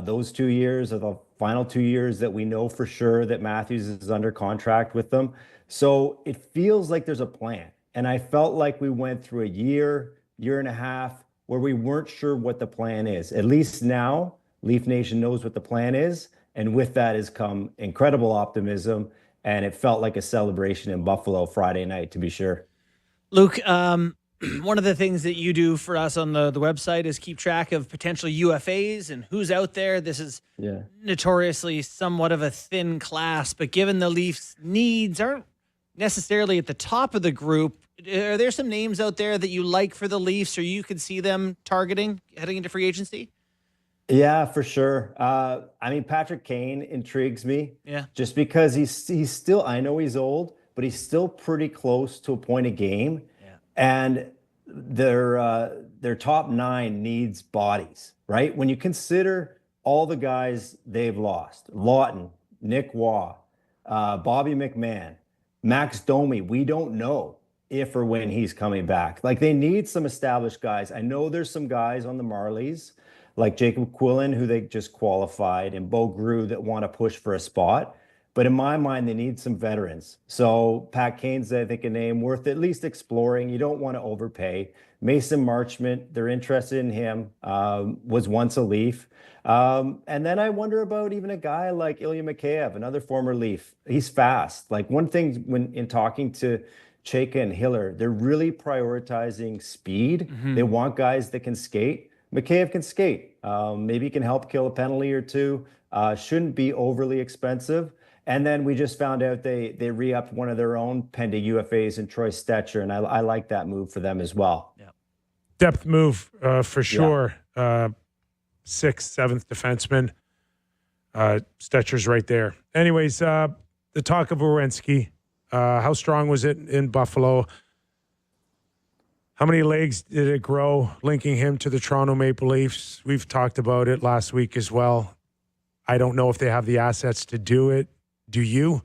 Those 2 years are the final 2 years that we know for sure that Matthews is under contract with them. So it feels like there's a plan. And I felt like we went through a year and a half where we weren't sure what the plan is. At least now, Leaf Nation knows what the plan is. And with that has come incredible optimism. And it felt like a celebration in Buffalo Friday night, to be sure. Luke, one of the things that you do for us on the website is keep track of potential UFAs and who's out there. This is notoriously somewhat of a thin class, but given the Leafs' needs aren't necessarily at the top of the group, are there some names out there that you like for the Leafs or you could see them targeting heading into free agency? Yeah, for sure. Patrick Kane intrigues me. Yeah. Just because he's still, I know he's old, but he's still pretty close to a point a game. Yeah. And their top 9 needs bodies, right? When you consider all the guys they've lost, Lawton, Nick Waugh, Bobby McMahon, Max Domi, we don't know if or when he's coming back. Like, they need some established guys. I know there's some guys on the Marlies, like Jacob Quillen, who they just qualified, and Bo Grew that want to push for a spot. But in my mind, they need some veterans. So Pat Kane's, I think, a name worth at least exploring. You don't want to overpay. Mason Marchment, they're interested in him, was once a Leaf. And then I wonder about even a guy like Ilya Mikheyev, another former Leaf. He's fast. Like, one thing when in talking to Chaika and Hiller, they're really prioritizing speed. Mm-hmm. They want guys that can skate. Mikheyev can skate. Maybe he can help kill a penalty or two. Shouldn't be overly expensive. And then we just found out they re-upped one of their own pending UFAs in Troy Stetcher, and I like that move for them as well. Yeah. Depth move for sure. 6th, 7th defenseman. Stetcher's right there. Anyways, the talk of Werenski. How strong was it in Buffalo? How many legs did it grow linking him to the Toronto Maple Leafs? We've talked about it last week as well. I don't know if they have the assets to do it. Do you?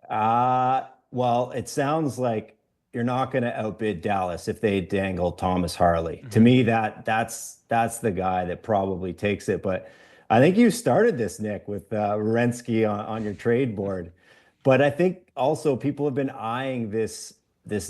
Well, it sounds like you're not going to outbid Dallas if they dangle Thomas Harley. Mm-hmm. To me, that's the guy that probably takes it. But I think you started this, Nick, with Werenski on your trade board. But I think also people have been eyeing this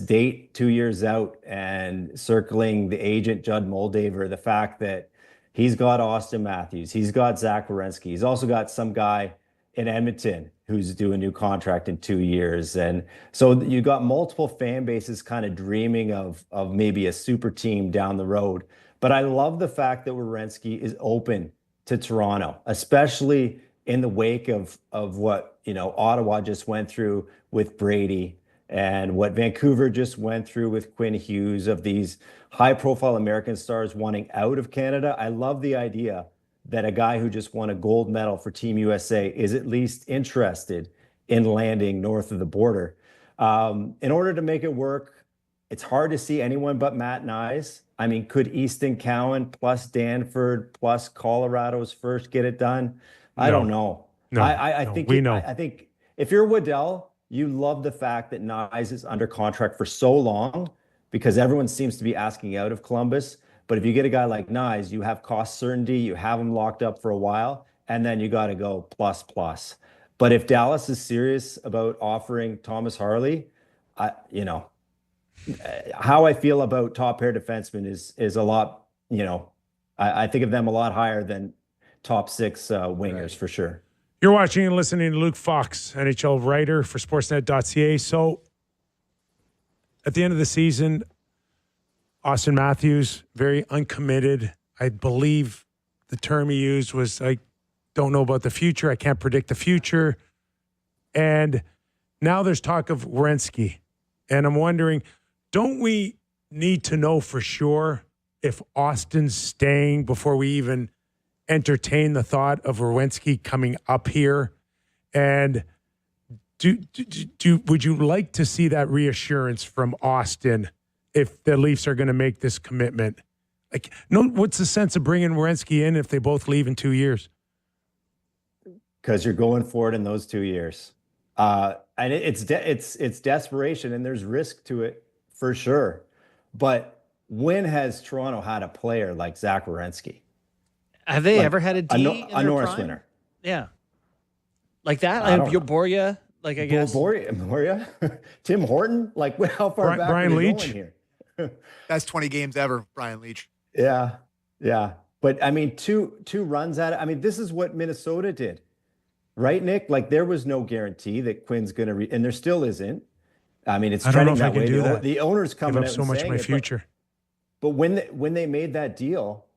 date 2 years out and circling the agent Judd Moldaver, the fact that he's got Austin Matthews, he's got Zach Werenski, he's also got some guy in Edmonton who's due a new contract in 2 years. And so you got multiple fan bases kind of dreaming of maybe a super team down the road. But I love the fact that Werenski is open to Toronto, especially in the wake of what, Ottawa just went through with Brady and what Vancouver just went through with Quinn Hughes, of these high-profile American stars wanting out of Canada. I love the idea that a guy who just won a gold medal for Team USA is at least interested in landing north of the border. In order to make it work, it's hard to see anyone but Matt Nyes. I mean, could Easton Cowan plus Danford plus Colorado's first get it done? I don't know. I think if you're Waddell, you love the fact that Nyes is under contract for so long because everyone seems to be asking out of Columbus. But if you get a guy like Nyes, you have cost certainty, you have him locked up for a while, and then you got to go plus. But if Dallas is serious about offering Thomas Harley, how I feel about top pair defensemen is a lot, I think of them a lot higher than top 6 wingers for sure. You're watching and listening to Luke Fox, NHL writer for Sportsnet.ca. So at the end of the season, Austin Matthews, very uncommitted. I believe the term he used was, I don't know about the future. I can't predict the future. And now there's talk of Werenski. And I'm wondering, don't we need to know for sure if Austin's staying before we even entertain the thought of Werenski coming up here? And would you like to see that reassurance from Austin if the Leafs are going to make this commitment? What's the sense of bringing Werenski in if they both leave in 2 years? Because you're going for it in those 2 years. And it's desperation, and there's risk to it for sure. But when has Toronto had a player like Zach Werenski? Have they ever had a D a Norris winner? Yeah. Like that? Borja, I guess. Borja? Tim Horton? How far back Brian are we Leach? going here? Best 20 games ever, Brian Leach. Yeah. But, I mean, two runs at it. I mean, this is what Minnesota did. Right, Nick? There was no guarantee that Quinn's going to and there still isn't. I mean, it's trending that way. The owner's coming out so much of my future. But when they made that deal,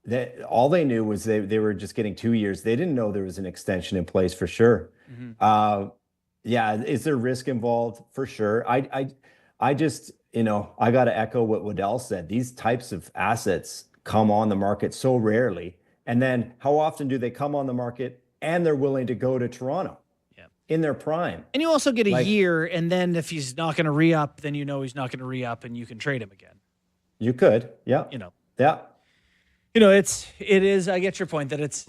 that all they knew was they were just getting 2 years. They didn't know there was an extension in place for sure. Mm-hmm. Is there risk involved? For sure. I just, I got to echo what Waddell said. These types of assets come on the market so rarely. And then how often do they come on the market and they're willing to go to Toronto in their prime? And you also get a year, and then if he's not going to re-up, then he's not going to re-up, and you can trade him again. You could, yeah. Yeah. It is, I get your point that it's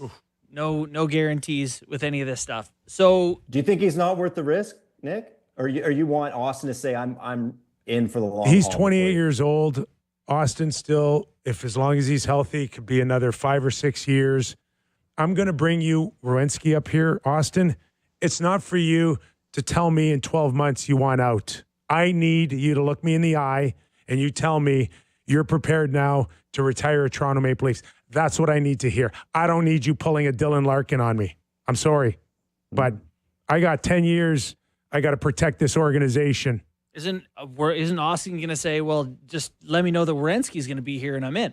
no guarantees with any of this stuff. So do you think he's not worth the risk, Nick? Or you want Austin to say, I'm in for the long haul? He's 28 years old. Austin still, as long as he's healthy, could be another 5 or 6 years. I'm going to bring you Werenski up here, Austin. It's not for you to tell me in 12 months you want out. I need you to look me in the eye and you tell me you're prepared now to retire a Toronto Maple Leafs. That's what I need to hear. I don't need you pulling a Dylan Larkin on me. I'm sorry, but I got 10 years. I got to protect this organization. Isn't Austin going to say, well, just let me know that Werenski's going to be here and I'm in?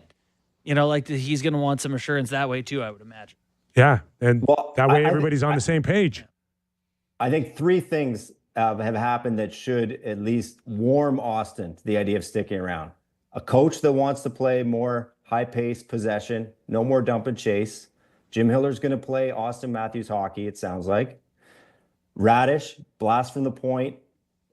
Like he's going to want some assurance that way too, I would imagine. Yeah, and Well, that way I everybody's on the same page. I think three things have happened that should at least warm Austin to the idea of sticking around. A coach that wants to play more high-paced possession, no more dump and chase. Jim Hiller's going to play Austin Matthews hockey, it sounds like. Radish, blast from the point.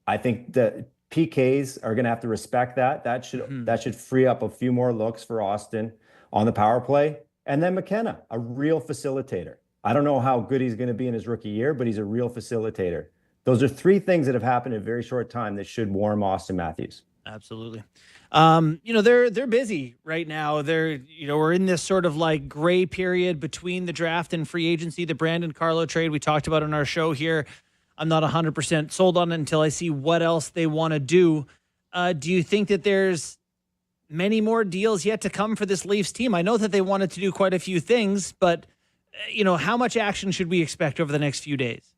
I think the PKs are going to have to respect that. That should free up a few more looks for Austin on the power play. And then McKenna, a real facilitator. I don't know how good he's going to be in his rookie year, but he's a real facilitator. Those are three things that have happened in a very short time that should warm Austin Matthews. Absolutely. They're busy right now. We're in this sort of like gray period between the draft and free agency, the Brandon Carlo trade we talked about on our show here. I'm not 100% sold on it until I see what else they want to do. Do you think that there's many more deals yet to come for this Leafs team? I know that they wanted to do quite a few things, but how much action should we expect over the next few days?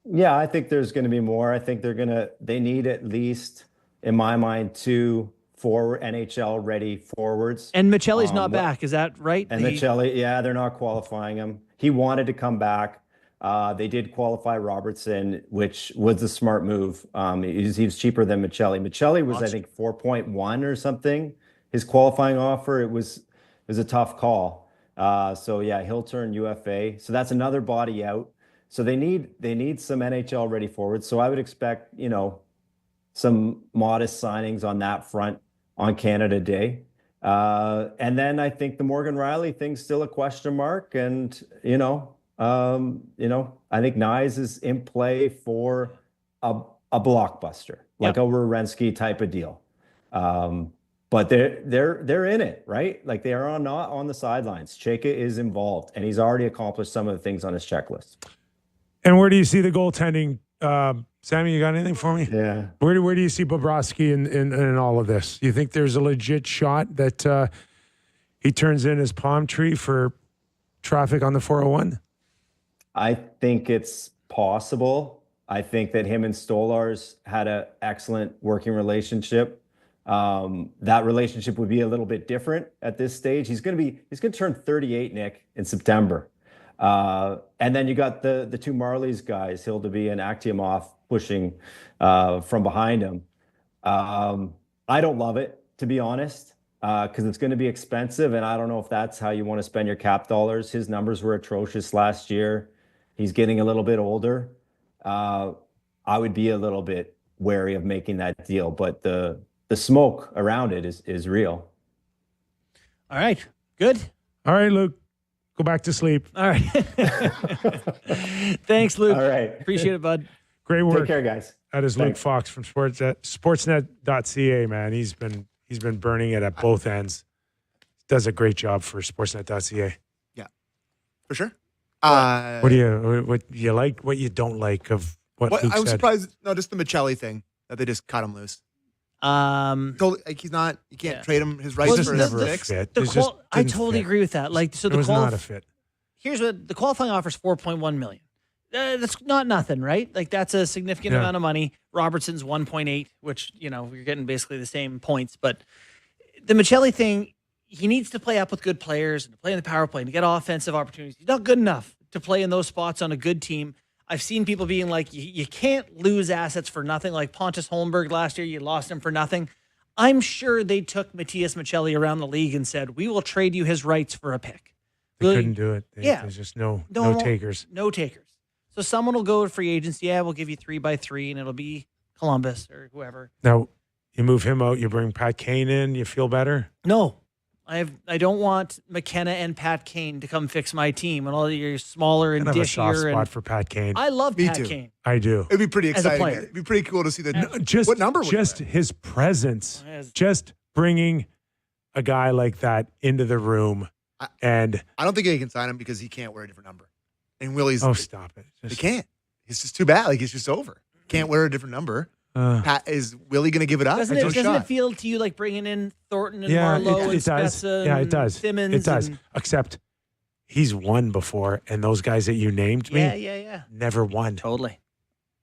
Yeah, I think there's going to be more. I think they need at least, in my mind, 2 NHL ready forwards. And Michelli's not back. Is that right? And Michelli, yeah, they're not qualifying him. He wanted to come back. They did qualify Robertson, which was a smart move. He was cheaper than Michelli. Michelli was, I think, 4.1 or something. His qualifying offer, it was a tough call. So yeah, he'll turn UFA. So that's another body out. So they need some NHL ready forwards. So I would expect, some modest signings on that front on Canada Day. And then I think the Morgan Rielly thing's still a question mark. And, I think Nyes is in play for a blockbuster, like a Werenski type of deal. But they're in it, right? Like they are not on the sidelines. Chayka is involved, and he's already accomplished some of the things on his checklist. And where do you see the goaltending? Sammy, you got anything for me? Yeah. Where do you see Bobrovsky in all of this? You think there's a legit shot that he turns in his palm tree for traffic on the 401? I think it's possible. I think that him and Stolarz had an excellent working relationship. That relationship would be a little bit different at this stage. He's going to turn 38, Nick, in September. And then you got the two Marlies guys, Hildeby and Akhtiamov, pushing from behind him. I don't love it, to be honest, because it's going to be expensive, and I don't know if that's how you want to spend your cap dollars. His numbers were atrocious last year. He's getting a little bit older. I would be a little bit wary of making that deal, but the smoke around it is real. All right. Good. All right, Luke. Go back to sleep. All right. Thanks, Luke. All right. Appreciate it, bud. Great work. Take care, guys. That is Luke Fox from Sportsnet.ca, man. He's been burning it at both ends. Does a great job for Sportsnet.ca. Yeah, for sure. What do you like? What you don't like of what Luke I was said? surprised. No, just the Michelli thing that they just cut him loose. Totally, like he's not. You can't trade him his rights for never a six. fit. I totally agree with that. Like, so it was not a fit. Here's what the qualifying offer is: $4.1 million. That's not nothing, right? Like that's a significant amount of money. Robertson's 1.8, which you're getting basically the same points. But the Michelli thing, he needs to play up with good players and to play in the power play and to get offensive opportunities. He's not good enough to play in those spots on a good team. I've seen people being like, you can't lose assets for nothing. Like Pontus Holmberg last year, you lost him for nothing. I'm sure they took Matthias Michelli around the league and said, we will trade you his rights for a pick. They couldn't do it. There's just no takers. No takers. So someone will go to free agency. Yeah, we'll give you 3x3, and it'll be Columbus or whoever. Now, you move him out, you bring Pat Kane in, you feel better? No. I don't want McKenna and Pat Kane to come fix my team and all your smaller and I have a soft dishier. spot for Pat Kane. I love Me Pat too. Kane. I do. It'd be pretty As a exciting. player. It'd be pretty cool to see that. Just what number? Just his presence. As- Just bringing a guy like that into the room, and I don't think they can sign him because he can't wear a different number. And Willie's. stop it! They can't. It's just too bad. Like it's just over. Can't wear a different number. Pat, is Willie going to give it up? Doesn't it feel to you like bringing in Thornton and Marlowe and it does. Spezza Yeah, it does. Simmons? It does. and- Except he's won before, and those guys that you named me Yeah. never won. Totally.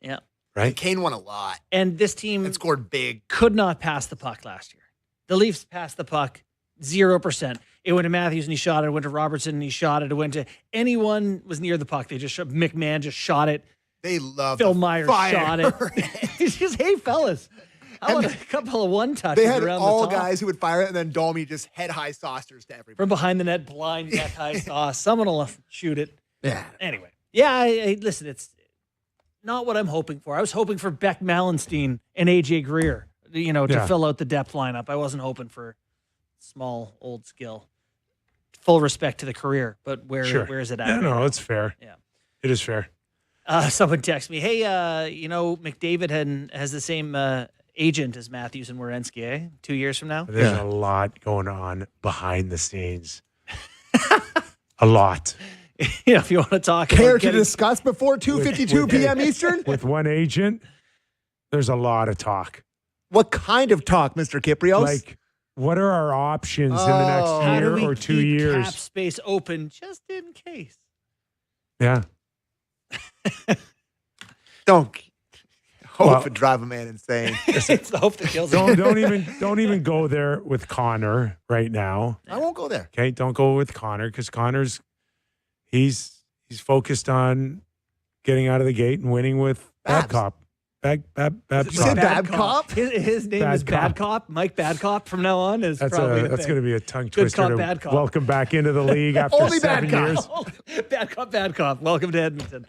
Yeah. Right? Kane won a lot And this team and scored big. could not pass the puck last year. The Leafs passed the puck 0%. It went to Matthews and he shot it. It went to Robertson and he shot it. It went to anyone was near the puck. They just shot. McMahon just shot it. They love Phil the Myers fire. shot it. It's just, hey, fellas. How about a couple of one-touches They had around all the top? guys who would fire it, and then Dolmy just head-high saucers to everybody. From behind the net, blind neck high sauce. Someone will shoot it. Yeah. Anyway. Yeah, I listen, it's not what I'm hoping for. I was hoping for Beck Mallenstein and AJ Greer, to fill out the depth lineup. I wasn't hoping for small, old skill. Full respect to the career, but where is it at? Yeah, no, it's fair. Yeah. It is fair. Someone texted me, hey, McDavid has the same agent as Matthews and Werenski, eh? 2 years from now? There's a lot going on behind the scenes. A lot. If you want to talk Care about to discuss before 2:52 p.m. Eastern? With one agent, there's a lot of talk. What kind of talk, Mr. Kypreos? Like, what are our options in the next how do year we or 2 keep years? cap space open just in case? Yeah. Don't hope and drive a man insane. It's the hope that kills him. Don't even go there with Connor right now. I won't go there. Okay, don't go with Connor because Connor's he's focused on getting out of the gate and winning with Babcock. Babcock. You said Babcock? His name is Badcop. Mike Badcop from now on is That's probably going to be a tongue Good twister cop, to bad cop. welcome back into the league after Only 7 bad years. cop. Badcop. Welcome to Edmonton.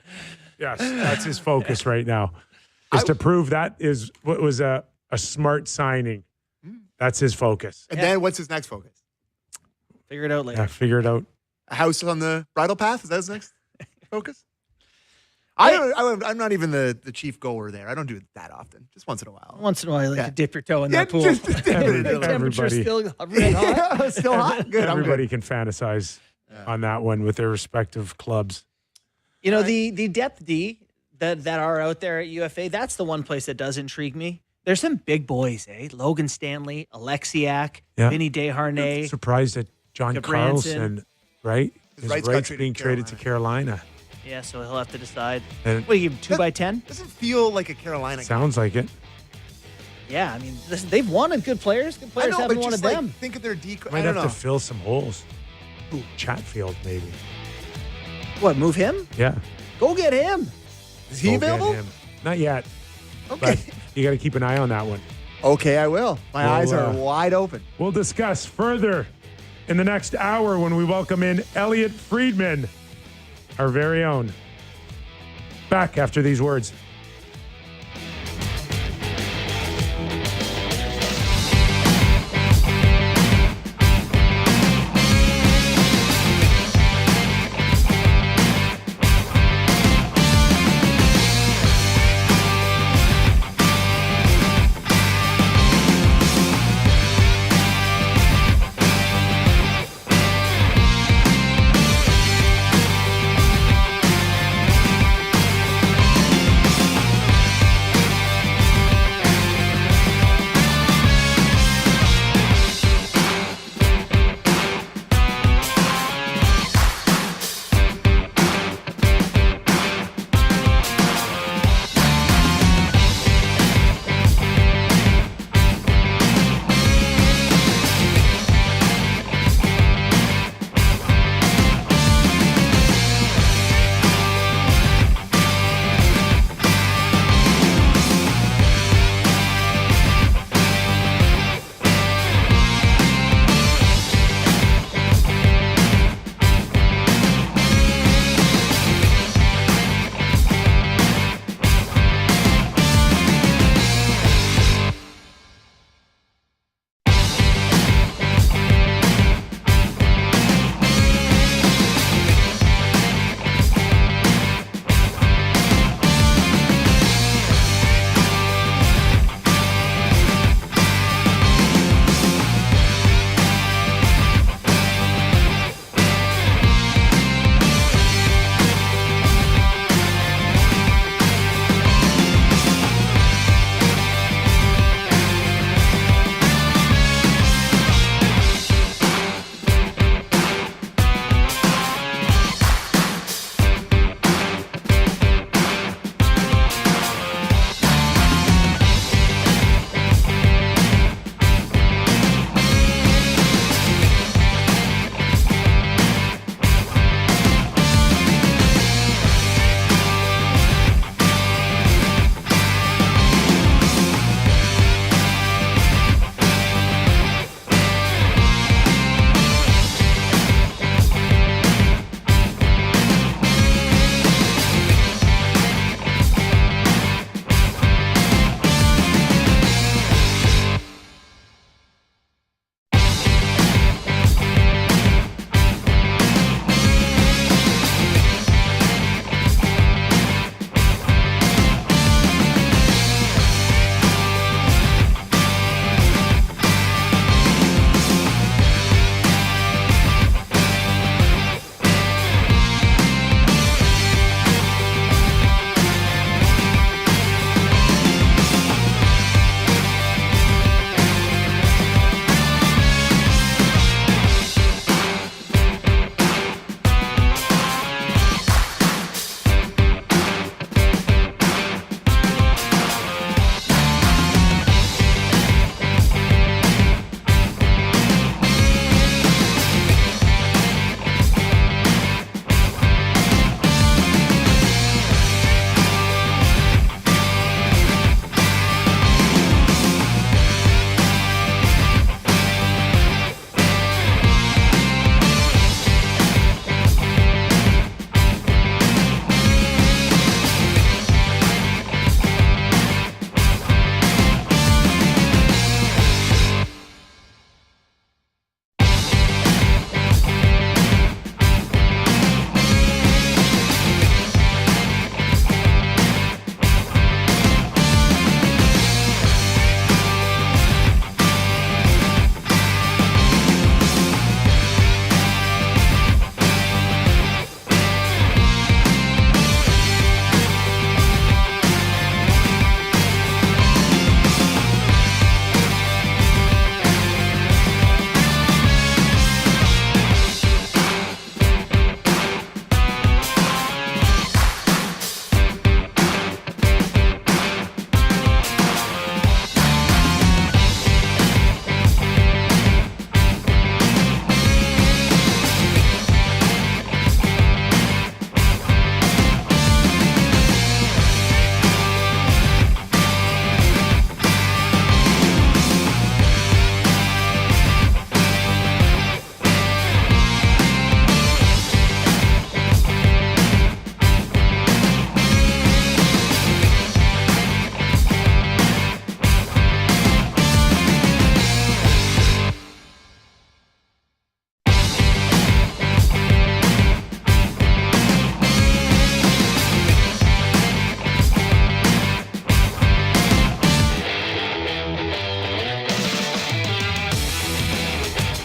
Yes, that's his focus right now. Is to prove that is what was a smart signing. That's his focus. And then what's his next focus? Figure it out later. Yeah, figure it out. A house on the bridle path? Is that his next focus? I'm not even the chief goer there. I don't do it that often. Just once in a while. Once in a while, you dip your toe in Yeah, that pool. just dip it in. The temperature's Everybody. still red hot. Yeah, still hot. Good. I'm Everybody good. can fantasize on that one with their respective clubs. The depth D that are out there at UFA, that's the one place that does intrigue me. There's some big boys, eh? Logan Stanley, Alexiak, Yeah. Vinny Desharnais. Surprised that John Gabranson. Carlson, right? His His rights rights got being traded to Carolina. Yeah, so he'll have to decide. And What do you give him, 2x10? Doesn't feel like a Carolina game. sounds like it. Yeah, I mean, listen, they've wanted good players. Good I players know, haven't but wanted just them. think of their decoy. I Might don't have know. to fill some holes. Ooh, Chatfield, maybe. What, move him? Yeah. Go get him. Is he Go get available? him. Not yet, Okay. but you got to keep an eye on that one. Okay, I will. My Well, eyes are wide open. We'll discuss further in the next hour when we welcome in Elliotte Friedman, our very own. Back after these words.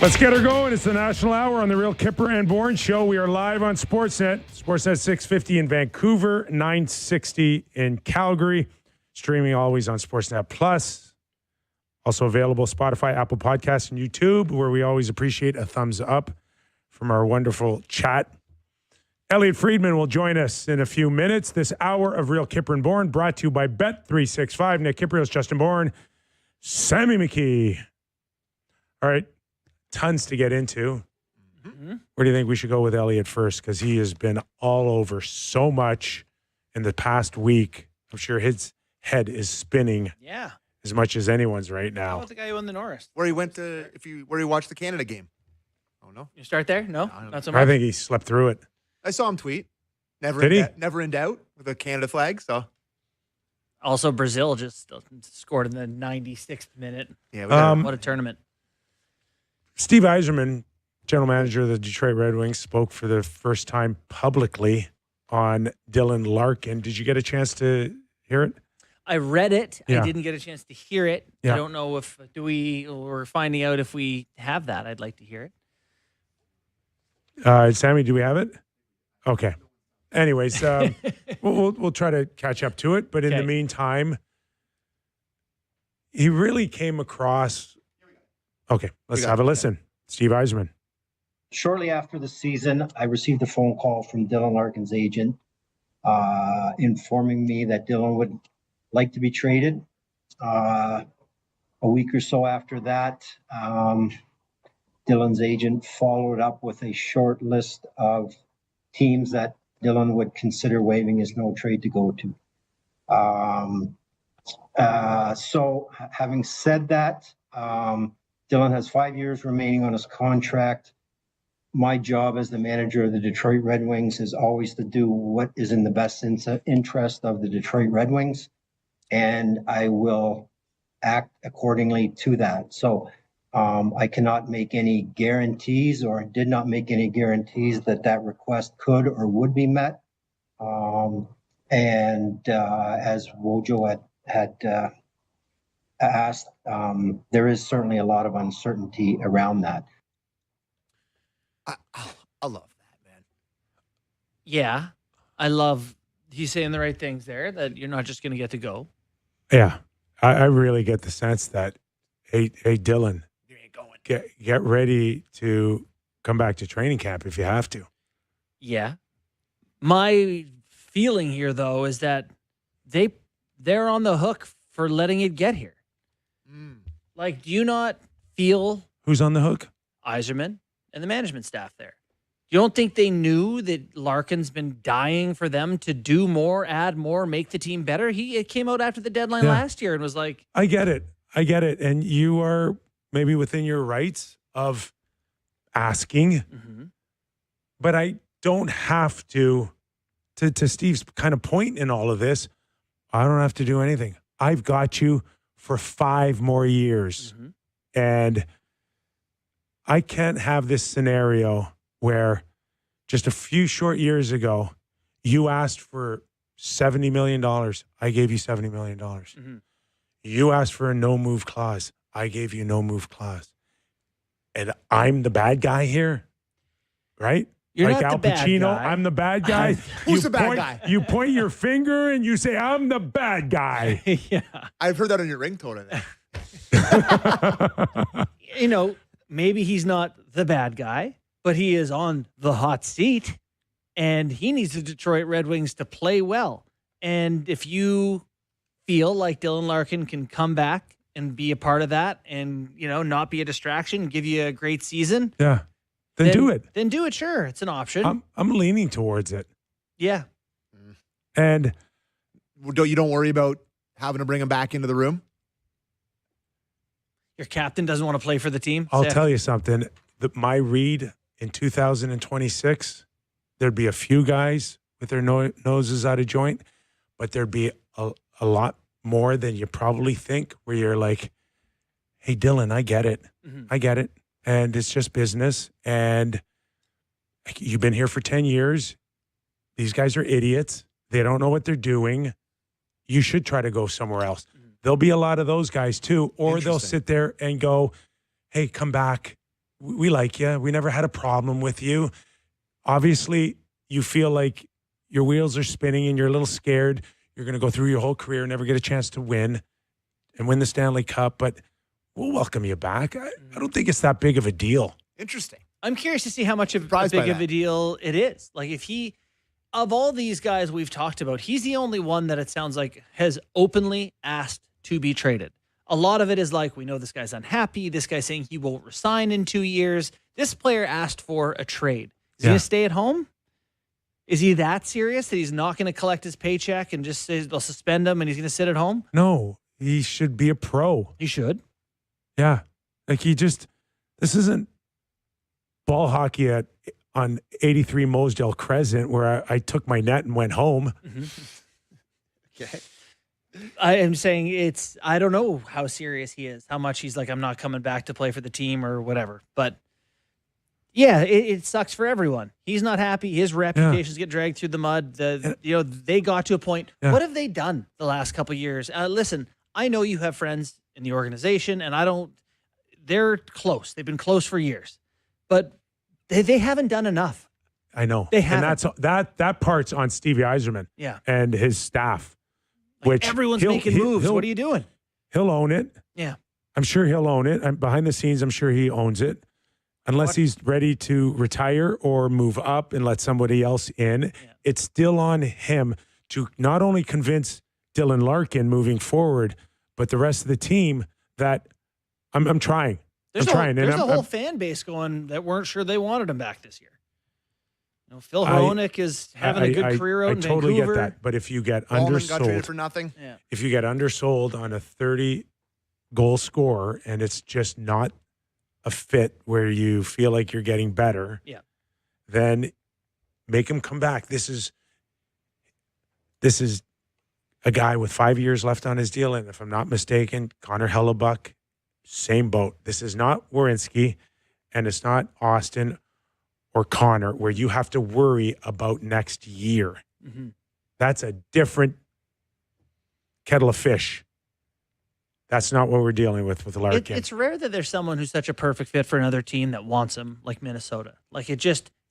Let's get her going. It's the National Hour on the Real Kyper and Bourne Show. We are live on Sportsnet. Sportsnet 650 in Vancouver, 960 in Calgary. Streaming always on Sportsnet Plus. Also available Spotify, Apple Podcasts, and YouTube, where we always appreciate a thumbs up from our wonderful chat. Elliotte Friedman will join us in a few minutes. This hour of Real Kyper and Bourne brought to you by Bet365. Nick Kypreos, Justin Bourne, Sammy McKee. All right. Tons to get into. Mm-hmm. Where do you think we should go with Elliotte first? Because he has been all over so much in the past week. I'm sure his head is spinning as much as anyone's right now. How about the guy who won the Norris? Where he went to, where he watched the Canada game. Oh, no? You start there? No, not so much. I think he slept through it. I saw him tweet. Never in doubt with a Canada flag, so. Also, Brazil just scored in the 96th minute. Yeah, what a tournament. Steve Yzerman, general manager of the Detroit Red Wings, spoke for the first time publicly on Dylan Larkin. Did you get a chance to hear it? I read it. Yeah. I didn't get a chance to hear it. Yeah. I don't know if we're finding out if we have that. I'd like to hear it. Sammy, do we have it? Okay. Anyways, we'll try to catch up to it. But in the meantime, he really came across. Okay, let's have a listen. Steve Yzerman. Shortly after the season, I received a phone call from Dylan Larkin's agent informing me that Dylan would like to be traded. A week or so after that, Dylan's agent followed up with a short list of teams that Dylan would consider waiving his no trade to go to. So having said that, Dylan has 5 years remaining on his contract. My job as the manager of the Detroit Red Wings is always to do what is in the best interest of the Detroit Red Wings, and I will act accordingly to that. So I cannot make any guarantees, or did not make any guarantees that request could or would be met. As Wojo had asked, there is certainly a lot of uncertainty around that. I love that, man. Yeah, I love he's saying the right things there, that you're not just going to get to go. Yeah, I really get the sense that, hey Dylan, You ain't going. get ready to come back to training camp if you have to. Yeah. My feeling here, though, is that they're on the hook for letting it get here. Like, do you not feel Who's on the hook? Yzerman and the management staff there? You don't think they knew that Larkin's been dying for them to do more, add more, make the team better? He came out after the deadline last year and was like, I get it. And you are maybe within your rights of asking, but I don't have to Steve's kind of point in all of this, I don't have to do anything. I've got you for 5 more years. And I can't have this scenario where just a few short years ago, you asked for $70 million. I gave you $70 million. You asked for a no-move clause. I gave you no-move clause. And I'm the bad guy here, right? You're like not Al the bad Pacino, guy. I'm the bad guy. Who's the bad guy? You point your finger and you say, I'm the bad guy. yeah. I've heard that on your ringtone. I think. You know, maybe he's not the bad guy, but he is on the hot seat, and he needs the Detroit Red Wings to play well. And if you feel like Dylan Larkin can come back and be a part of that and, you know, not be a distraction, give you a great season. Yeah. Then do it. Then do it. Sure. It's an option. I'm leaning towards it. Yeah. And You don't worry about having to bring him back into the room? Your captain doesn't want to play for the team. I'll tell you something. My read in 2026, there'd be a few guys with their noses out of joint, but there'd be a lot more than you probably think, where you're like, hey, Dylan, I get it. I get it. And it's just business. And you've been here for 10 years. These guys are idiots. They don't know what they're doing. You should try to go somewhere else. There'll be a lot of those guys too, or they'll sit there and go, hey, come back. we like you. We never had a problem with you. Obviously, you feel like your wheels are spinning and you're a little scared. You're going to go through your whole career and never get a chance to win the Stanley Cup, but we'll welcome you back. I don't think it's that big of a deal. Interesting. I'm curious to see how much of Surprised a by big of that. a deal it is. Like if he, of all these guys we've talked about, he's the only one that it sounds like has openly asked to be traded. A lot of it is like, we know this guy's unhappy. This guy's saying he won't resign in 2 years. This player asked for a trade. Is he going to stay at home? Is he that serious that he's not going to collect his paycheck and just say they'll suspend him and he's going to sit at home? No, he should be a pro. He should. Yeah. Like this isn't ball hockey on 83 Mosedale Crescent where I took my net and went home. Okay. I am saying I don't know how serious he is, how much he's like, I'm not coming back to play for the team or whatever. But yeah, it sucks for everyone. He's not happy. His reputations get dragged through the mud. They got to a point. Yeah. What have they done the last couple of years? Listen, I know you have friends in the organization, and they're close. They've been close for years, but they haven't done enough. I know. They haven't. And that part's on Stevie Yzerman and his staff. Which everyone's making moves. What are you doing? He'll own it. Yeah. I'm sure he'll own it. Behind the scenes, I'm sure he owns it. Unless he's ready to retire or move up and let somebody else in, it's still on him to not only convince Dylan Larkin moving forward, but the rest of the team that I'm trying. There's a whole fan base going that weren't sure they wanted him back this year. Phil Hronek is having a good career out in Vancouver. I totally get that. But if you get undersold, got traded for nothing. Yeah. If you get undersold on a 30-goal scorer and it's just not a fit where you feel like you're getting better, then make him come back. This is a guy with 5 years left on his deal, and if I'm not mistaken, Connor Hellebuck, same boat. This is not Werenski, and it's not Austin or Connor, where you have to worry about next year. Mm-hmm. That's a different kettle of fish. That's not what we're dealing with Larkin. It's rare that there's someone who's such a perfect fit for another team that wants him, like Minnesota. Like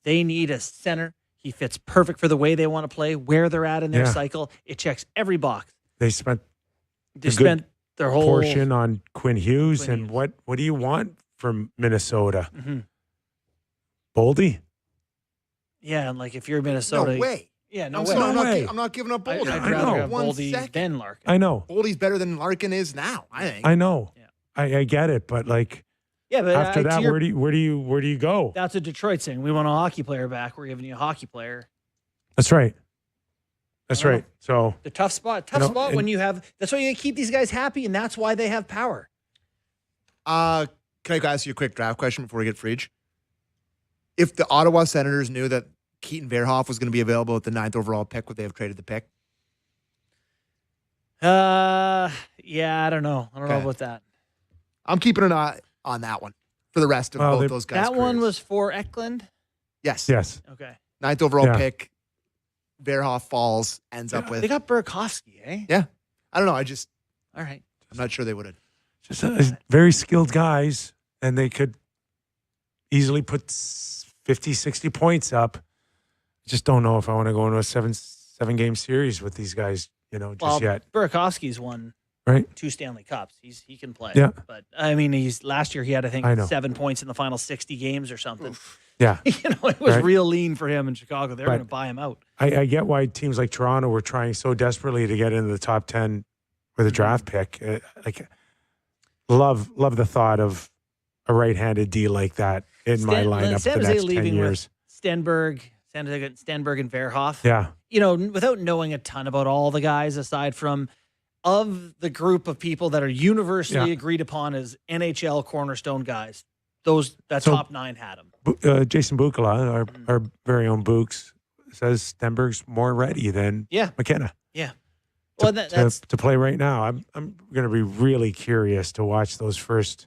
they need a center. He fits perfect for the way they want to play, where they're at in their cycle. It checks every box. They spent their whole portion on Quinn Hughes. What do you want from Minnesota? Mm-hmm. Boldy? Yeah, and like if you're Minnesota. No way. Yeah, no I'm way. sorry, I'm not giving up Boldy. I'd rather have Boldy than Larkin. I know. Boldy's better than Larkin is now, I think. I know. Yeah. I get it, but like but after that, where do you go? That's what Detroit's saying. We want a hockey player back. We're giving you a hockey player. That's right. That's right. So the tough spot when you have. That's why you keep these guys happy, and that's why they have power. Can I ask you a quick draft question before we get Friedge? If the Ottawa Senators knew that Keaton Verhoff was going to be available at the 9th overall pick, would they have traded the pick? Yeah, I don't know. I don't know about that. I'm keeping an eye on that one for the rest of both those guys. That one was for Eklund? Yes. Okay. 9th overall pick. Verhoff falls, ends up with. They got Burakovsky, eh? Yeah. I don't know. All right. I'm not sure they would have. Just very skilled guys, and they could easily put 50, 60 points up. I just don't know if I want to go into a seven-game series with these guys, yet. Burakovsky's won 2 Stanley Cups. He can play. Yeah. But, I mean, last year he had, I think, 7 points in the final 60 games or something. Oof. Yeah. It was real lean for him in Chicago. They're going to buy him out. I get why teams like Toronto were trying so desperately to get into the top 10 with a draft pick. Love the thought of a right-handed D like that in my lineup for the next 10 years. Stenberg and Verhoff. Yeah. Without knowing a ton about all the guys aside from of the group of people that are universally agreed upon as NHL cornerstone guys, top 9 had them. Jason Bukala, our very own Books, says Stenberg's more ready than McKenna. Yeah. Well, to play right now. I'm going to be really curious to watch those first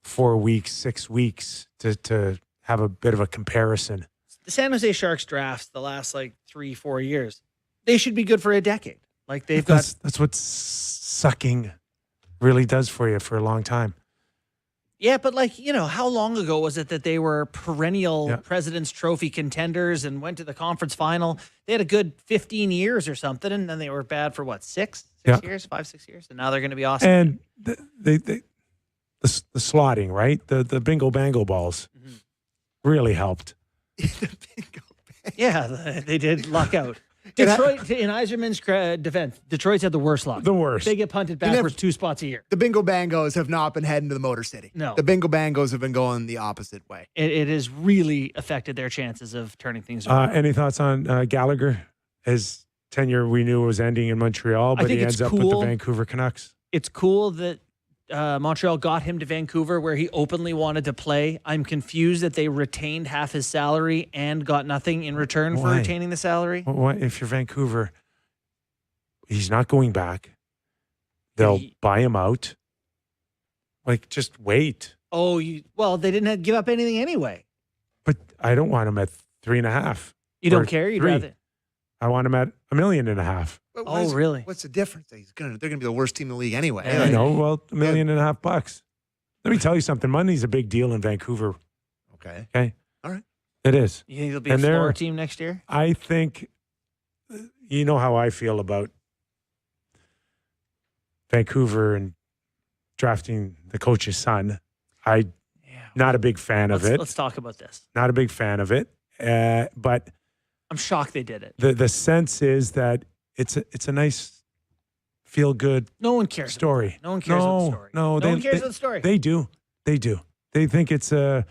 4 weeks, 6 weeks to have a bit of a comparison. The San Jose Sharks drafts the last 3-4 years, they should be good for a decade. That's what sucking really does for you for a long time. Yeah, but how long ago was it that they were perennial Yeah. President's Trophy contenders and went to the conference final? They had a good 15 years or something, and then they were bad for what, 6 Yeah. years, 5-6 years, and now they're going to be awesome. And the slotting, right? The bingo bango balls really helped. Yeah, they did luck out. Detroit, in Yzerman's defense, Detroit's had the worst luck. The worst. They get punted backwards 2 spots a year. The bingo bangos have not been heading to the Motor City. No. The bingo bangos have been going the opposite way. It has really affected their chances of turning things around. Any thoughts on Gallagher? His tenure we knew was ending in Montreal, but think he it's ends up with cool. the Vancouver Canucks. It's cool that Montreal got him to Vancouver where he openly wanted to play. I'm confused that they retained half his salary and got nothing in return for Why? retaining the salary. What if you're Vancouver? He's not going back. They'll buy him out. Just wait. Oh, they didn't give up anything anyway. But I don't want him at 3.5. You Or don't care? You'd 3. rather. I want him at $1.5 million. Oh, really? What's the difference? They're going to be the worst team in the league anyway. Yeah, I know. Well, $1.5 million. Let me tell you something. Money's a big deal in Vancouver. Okay. Okay. All right. It is. You think it'll be And a they're- floor team next year? I think, you know how I feel about Vancouver and drafting the coach's son. I'm not a big fan of it. Let's talk about this. Not a big fan of it. But I'm shocked they did it. the sense is that it's a nice, feel good No one cares. story. No one cares about the story. No, one cares about the story. They do. They do. They think it's a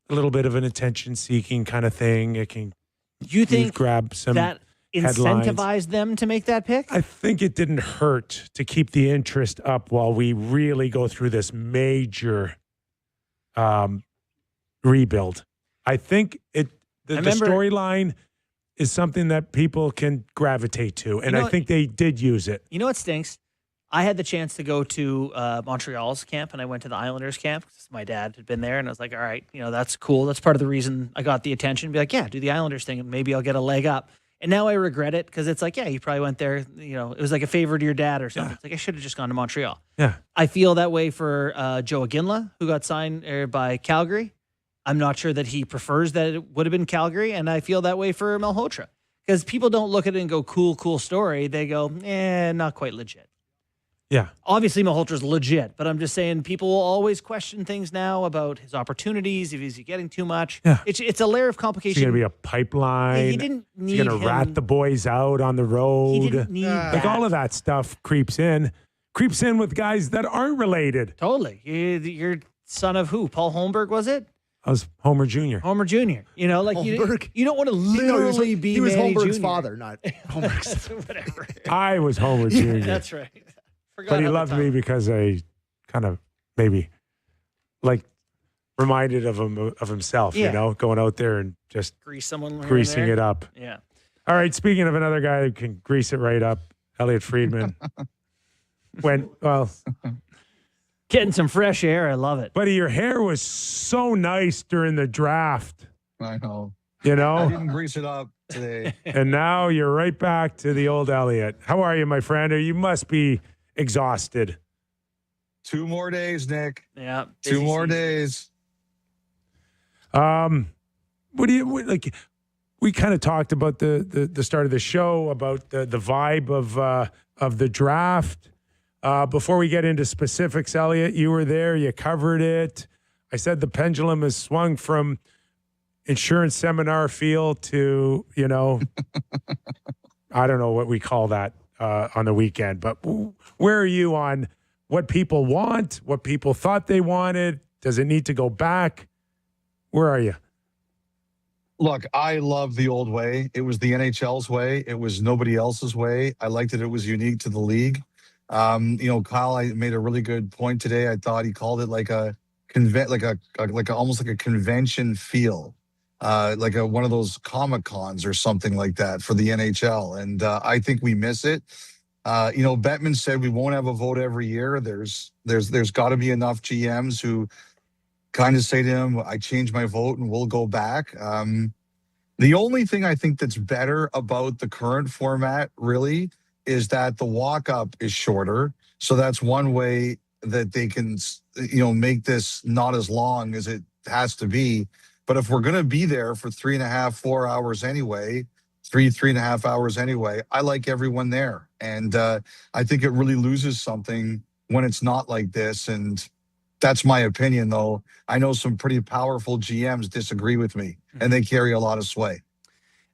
little bit of an attention-seeking kind of thing. It can You think grab some that headlines. incentivized them to make that pick? I think it didn't hurt to keep the interest up while we really go through this major rebuild. I think the remember- storyline is something that people can gravitate to, and You know I think they did use it. You know what stinks? I had the chance to go to Montreal's camp, and I went to the Islanders camp because my dad had been there, and I was like, all right, that's cool. That's part of the reason I got the attention. Be like, yeah, do the Islanders thing, and maybe I'll get a leg up. And now I regret it because it's like, yeah, you probably went there. It was like a favor to your dad or something. Yeah. It's like I should have just gone to Montreal. Yeah. I feel that way for Joe Iginla, who got signed by Calgary. I'm not sure that he prefers that it would have been Calgary, and I feel that way for Malhotra because people don't look at it and go, cool story. They go, not quite legit. Yeah. Obviously, Malhotra's legit, but I'm just saying people will always question things now about his opportunities. If he's getting too much, Yeah. it's a layer of It's complication. going to be a pipeline. Yeah, he didn't need He's going to him. rat the boys out on the road. He didn't need Like that. all of that stuff creeps in with guys that aren't related. Totally. You're son of who? Paul Holmberg, was it? I was Homer Jr. Homer Jr. Holmberg? You don't want to No, literally be he was Manny Holmberg's Jr. father, not Holmberg's. Whatever. I was Homer Jr. That's right. Forgot But he how the loved time- me because I kind of maybe reminded of himself, Yeah. going out there and just grease someone here and greasing there. it up. Yeah. All right, speaking of another guy who can grease it right up, Elliotte Friedman. Getting some fresh air. I love it. Buddy, your hair was so nice during the draft, I know. you I know? didn't grease it up today. And now you're right back to the old Elliotte. How are you, my friend? You must be exhausted. 2 more days, Nick. Yeah. 2 busy more season. days. We kind of talked about the start of the show about the vibe of the draft. Before we get into specifics, Elliotte, you were there, you covered it. I said the pendulum has swung from insurance seminar feel to, I don't know what we call that on the weekend, but where are you on what people want, what people thought they wanted? Does it need to go back? Where are you? Look, I love the old way. It was the NHL's way. It was nobody else's way. I liked that it was unique to the league. Kyle, I made a really good point today. I thought he called it like a almost like a convention feel, like one of those Comic Cons or something like that for the NHL. And I think we miss it. Bettman said we won't have a vote every year. There's got to be enough GMs who kind of say to him, I changed my vote and we'll go back. The only thing I think that's better about the current format really is that the walk-up is shorter. So that's one way that they can, make this not as long as it has to be. But if we're going to be there for 3.5, 4 hours anyway, 3.5 hours anyway, I like everyone there. And I think it really loses something when it's not like this. And that's my opinion, though. I know some pretty powerful GMs disagree with me, and they carry a lot of sway.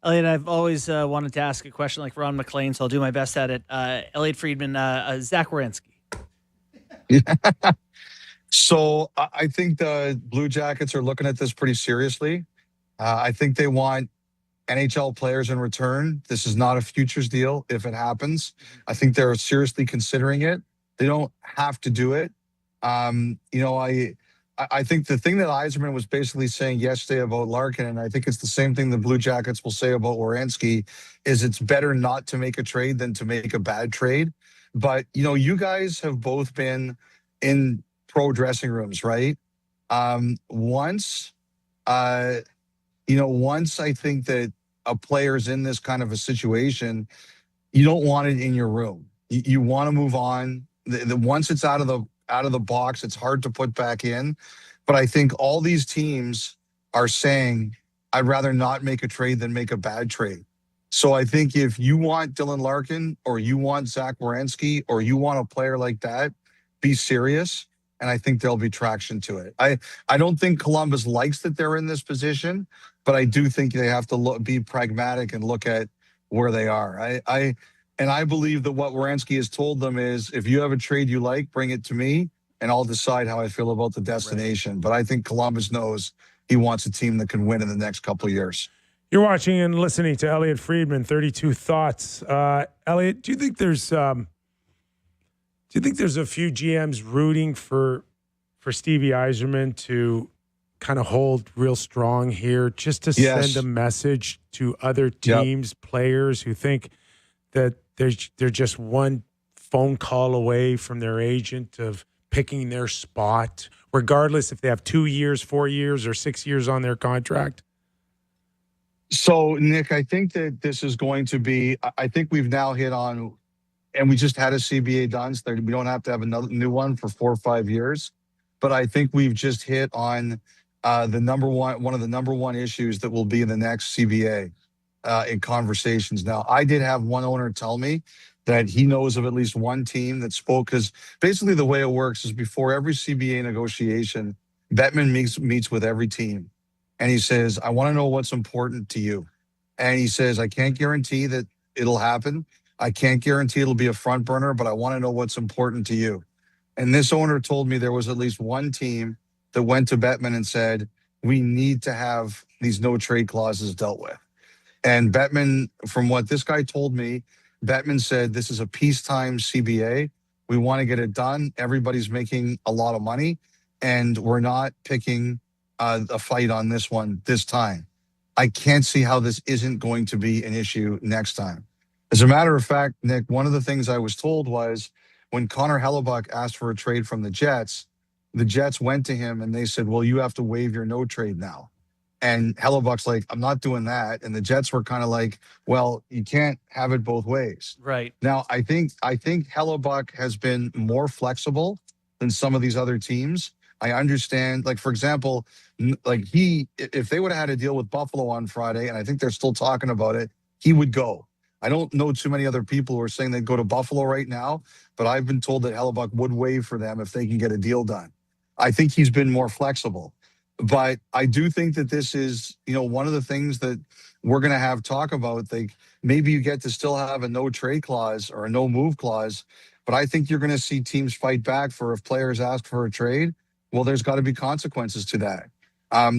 Elliotte, I've always wanted to ask a question like Ron McLean, so I'll do my best at it. Elliotte Friedman, Zach Werenski. So I think the Blue Jackets are looking at this pretty seriously. I think they want NHL players in return. This is not a futures deal if it happens. I think they're seriously considering it. They don't have to do it. I think the thing that Yzerman was basically saying yesterday about Larkin, and I think it's the same thing the Blue Jackets will say about Werenski, is it's better not to make a trade than to make a bad trade. But, you guys have both been in pro dressing rooms, right? Once I think that a player's in this kind of a situation, you don't want it in your room. You want to move on. Once it's out of the box, it's hard to put back in. But I think all these teams are saying, I'd rather not make a trade than make a bad trade. So I think if you want Dylan Larkin or you want Zach Werenski or you want a player like that, be serious. And I think there'll be traction to it. I don't think Columbus likes that they're in this position, but I do think they have to be pragmatic and look at where they are. I believe that what Werenski has told them is, if you have a trade you like, bring it to me, and I'll decide how I feel about the destination. Right. But I think Columbus knows he wants a team that can win in the next couple of years. You're watching and listening to Elliotte Friedman, 32 Thoughts. Elliotte, do you think there's a few GMs rooting for Stevie Yzerman to kind of hold real strong here, just to send a message to other teams, players who think that they're just one phone call away from their agent of picking their spot, regardless if they have 2 years, 4 years, or 6 years on their contract? So, Nick, I think that this is going to be, I think we've now hit on, and we just had a CBA done, so we don't have to have another new one for 4 or 5 years. But I think we've just hit on one of the number one issues that will be in the next CBA in conversations. Now, I did have one owner tell me that he knows of at least one team that spoke, because basically the way it works is before every CBA negotiation, Bettman meets with every team. And he says, I want to know what's important to you. And he says, I can't guarantee that it'll happen. I can't guarantee it'll be a front burner, but I want to know what's important to you. And this owner told me there was at least one team that went to Bettman and said, we need to have these no trade clauses dealt with. And Bettman, from what this guy told me, Bettman said, this is a peacetime CBA. We want to get it done. Everybody's making a lot of money, and we're not picking a fight on this one this time. I can't see how this isn't going to be an issue next time. As a matter of fact, Nick, one of the things I was told was when Connor Hellebuyck asked for a trade from the Jets went to him and they said, well, you have to waive your no trade now. And Hellebuck's like, I'm not doing that. And the Jets were kind of like, well, you can't have it both ways. Right. Now, I think Hellebuyck has been more flexible than some of these other teams. I understand, like, for example, if they would have had a deal with Buffalo on Friday, and I think they're still talking about it, he would go. I don't know too many other people who are saying they'd go to Buffalo right now, but I've been told that Hellebuyck would waive for them if they can get a deal done. I think he's been more flexible. But I do think that this is, one of the things that we're going to have talk about. Like, maybe you get to still have a no trade clause or a no move clause, but I think you're going to see teams fight back for, if players ask for a trade, well, there's got to be consequences to that.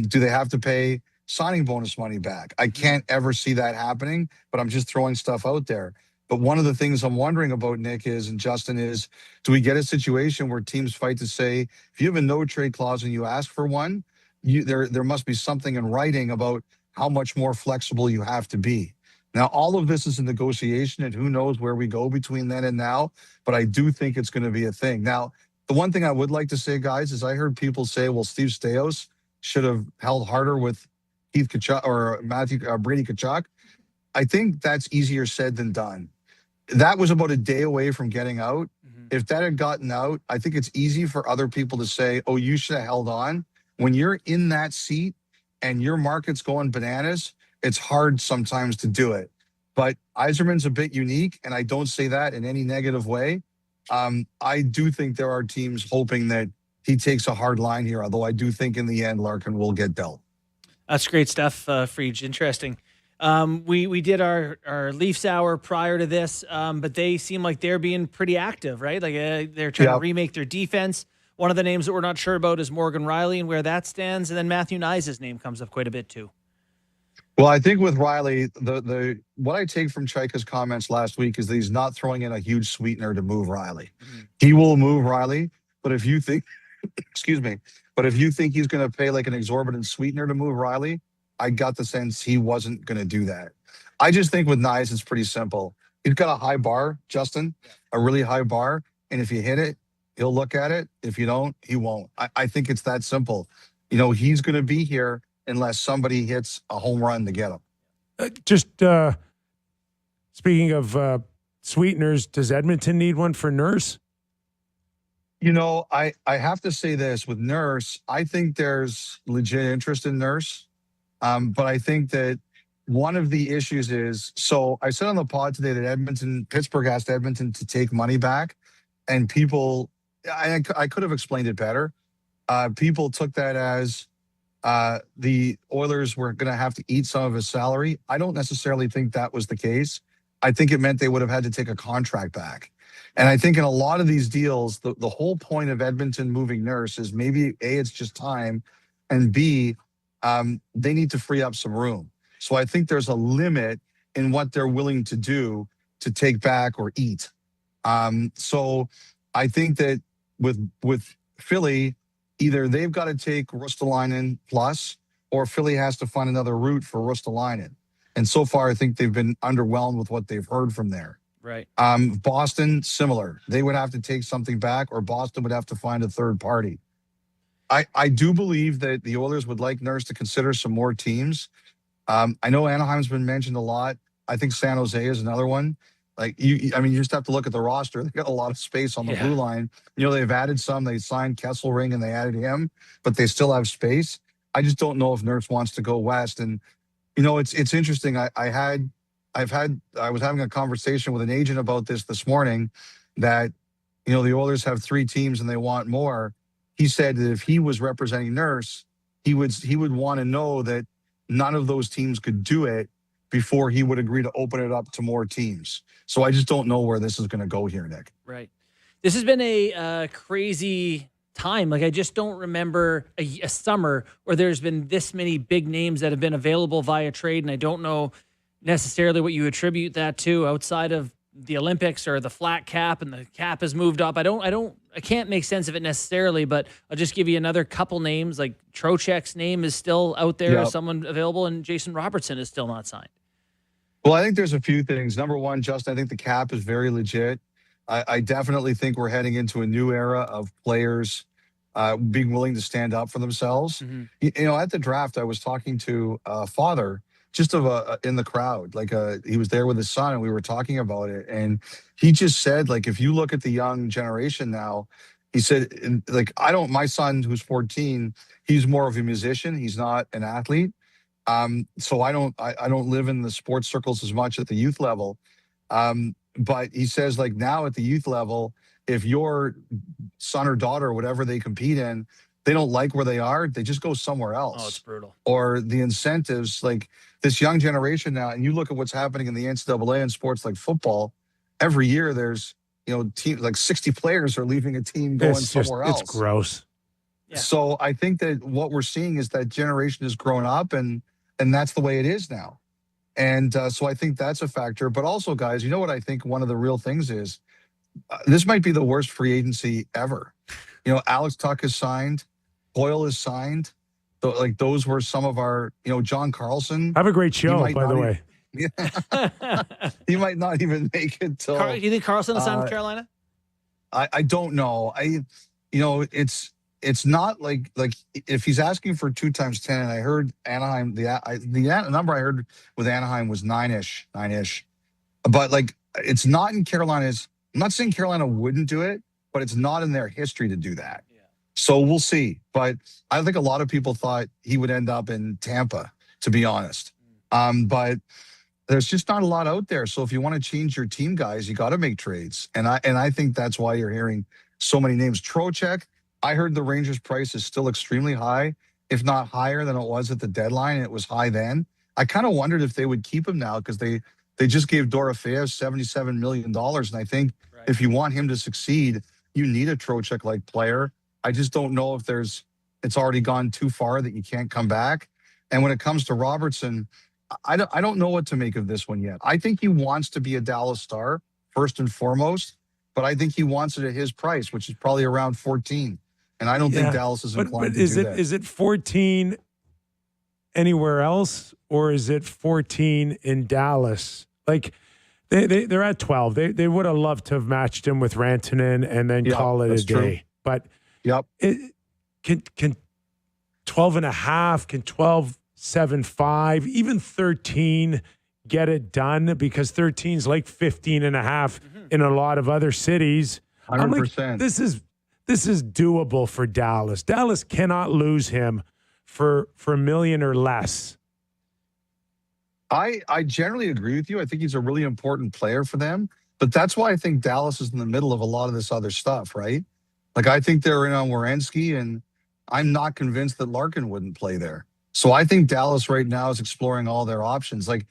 Do they have to pay signing bonus money back? I can't ever see that happening, but I'm just throwing stuff out there. But one of the things I'm wondering about, Nick, and Justin, is do we get a situation where teams fight to say, if you have a no trade clause and you ask for one, there must be something in writing about how much more flexible you have to be. Now, all of this is a negotiation, and who knows where we go between then and now, but I do think it's going to be a thing. Now, the one thing I would like to say, guys, is I heard people say, well, Steve Staios should have held harder with Keith Tkachuk or Brady Tkachuk. I think that's easier said than done. That was about a day away from getting out. Mm-hmm. If that had gotten out, I think it's easy for other people to say, oh, you should have held on. When you're in that seat and your market's going bananas, it's hard sometimes to do it. But Yzerman's a bit unique, and I don't say that in any negative way. I do think there are teams hoping that he takes a hard line here, although I do think in the end, Larkin will get dealt. That's great stuff, Friedge. Interesting. We did our Leafs hour prior to this, but they seem like they're being pretty active, right? Like they're trying to remake their defense. One of the names that we're not sure about is Morgan Rielly and where that stands, and then Matthew Knies' name comes up quite a bit too. Well, I think with Rielly, the what I take from Chaika's comments last week is that he's not throwing in a huge sweetener to move Rielly. He will move Rielly, but if you think, excuse me, but if you think he's going to pay like an exorbitant sweetener to move Rielly, I got the sense he wasn't going to do that. I just think with Knies, it's pretty simple. He's got a high bar, Justin, a really high bar, and if you hit it, he'll look at it. If you don't, he won't. I think it's that simple. You know, he's going to be here unless somebody hits a home run to get him. Just speaking of sweeteners, does Edmonton need one for Nurse? You know, I have to say this with Nurse, I think there's legit interest in Nurse. But I think that one of the issues is, so I said on the pod today that Pittsburgh asked Edmonton to take money back, and people, I could have explained it better. People took that as the Oilers were going to have to eat some of his salary. I don't necessarily think that was the case. I think it meant they would have had to take a contract back. And I think in a lot of these deals, the whole point of Edmonton moving Nurse is maybe A, it's just time, and B, they need to free up some room. So I think there's a limit in what they're willing to do to take back or eat. So I think that with Philly, either they've got to take Ristolainen plus, or Philly has to find another route for Ristolainen. And so far, I think they've been underwhelmed with what they've heard from there. Right. Boston, similar. They would have to take something back, or Boston would have to find a third party. I do believe that the Oilers would like Nurse to consider some more teams. I know Anaheim's been mentioned a lot. I think San Jose is another one. Like you just have to look at the roster. They got a lot of space on the blue line. You know, they've added some. They signed Kesselring and they added him, but they still have space. I just don't know if Nurse wants to go west. And you know, it's interesting. I was having a conversation with an agent about this morning that, you know, the Oilers have 3 teams and they want more. He said that if he was representing Nurse, he would want to know that none of those teams could do it before he would agree to open it up to more teams. So I just don't know where this is going to go here, Nick. Right. This has been a crazy time. Like, I just don't remember a summer where there's been this many big names that have been available via trade, and I don't know necessarily what you attribute that to outside of the Olympics or the flat cap, and the cap has moved up. I can't make sense of it necessarily, but I'll just give you another couple names. Like Trocheck's name is still out there as someone available, and Jason Robertson is still not signed. Well, I think there's a few things. Number one, Justin, I think the cap is very legit. I definitely think we're heading into a new era of players being willing to stand up for themselves. Mm-hmm. You know, at the draft, I was talking to a father just in the crowd. Like he was there with his son, and we were talking about it. And he just said, like, if you look at the young generation now, he said, like, my son who's 14, he's more of a musician. He's not an athlete. So I don't live in the sports circles as much at the youth level. But he says, like, now at the youth level, if your son or daughter, whatever they compete in, they don't like where they are, they just go somewhere else. Oh, it's brutal. Or the incentives, like this young generation now, and you look at what's happening in the NCAA in sports like football, every year there's, you know, teams like 60 players are leaving a team going somewhere else. It's gross. Yeah. So I think that what we're seeing is that generation has grown up, and that's the way it is now. And so I think that's a factor. But also, guys, you know what I think one of the real things is? This might be the worst free agency ever. You know, Alex Tuck is signed. Boyle is signed. So, like, those were some of our, you know, John Carlson. Have a great show, by the way. He might not even make it till. Do you think Carlson will sign with Carolina? I don't know. It's not like if he's asking for 2 times 10, and I heard Anaheim, the number I heard with Anaheim was nine-ish. But like, it's not in Carolina's I'm not saying Carolina wouldn't do it, but it's not in their history to do that. So we'll see. But I think a lot of people thought he would end up in Tampa, to be honest. But there's just not a lot out there. So if you want to change your team, guys, you got to make trades. And I think that's why you're hearing so many names. Trocheck, I heard the Rangers' price is still extremely high, if not higher than it was at the deadline. It was high then. I kind of wondered if they would keep him now because they just gave Dorofeyev $77 million. And I think if you want him to succeed, you need a Trocheck-like player. I just don't know if it's already gone too far that you can't come back. And when it comes to Robertson, I don't know what to make of this one yet. I think he wants to be a Dallas Star first and foremost, but I think he wants it at his price, which is probably around 14. And I don't think Dallas is inclined to do that. Is it 14 anywhere else, or is it 14 in Dallas? Like they're at 12. They would have loved to have matched him with Rantanen and then call it a day. True. But Yep. Can 12 and a half, can 12.75, even 13 get it done? Because 13 is like 15 and a half in a lot of other cities. 100%. I'm like, this is doable for Dallas. Dallas cannot lose him for $1 million or less. I generally agree with you. I think he's a really important player for them. But that's why I think Dallas is in the middle of a lot of this other stuff, right? Like, I think they're in on Werenski, and I'm not convinced that Larkin wouldn't play there. So I think Dallas right now is exploring all their options. Like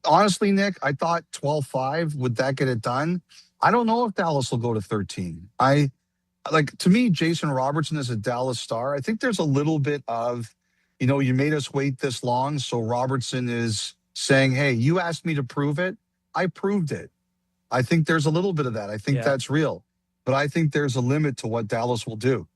honestly, Nick, I thought 12.5, would that get it done? I don't know if Dallas will go to 13. To me, Jason Robertson is a Dallas Star. I think there's a little bit of, you made us wait this long. So Robertson is saying, hey, you asked me to prove it. I proved it. I think there's a little bit of that. I think that's real. But I think there's a limit to what Dallas will do.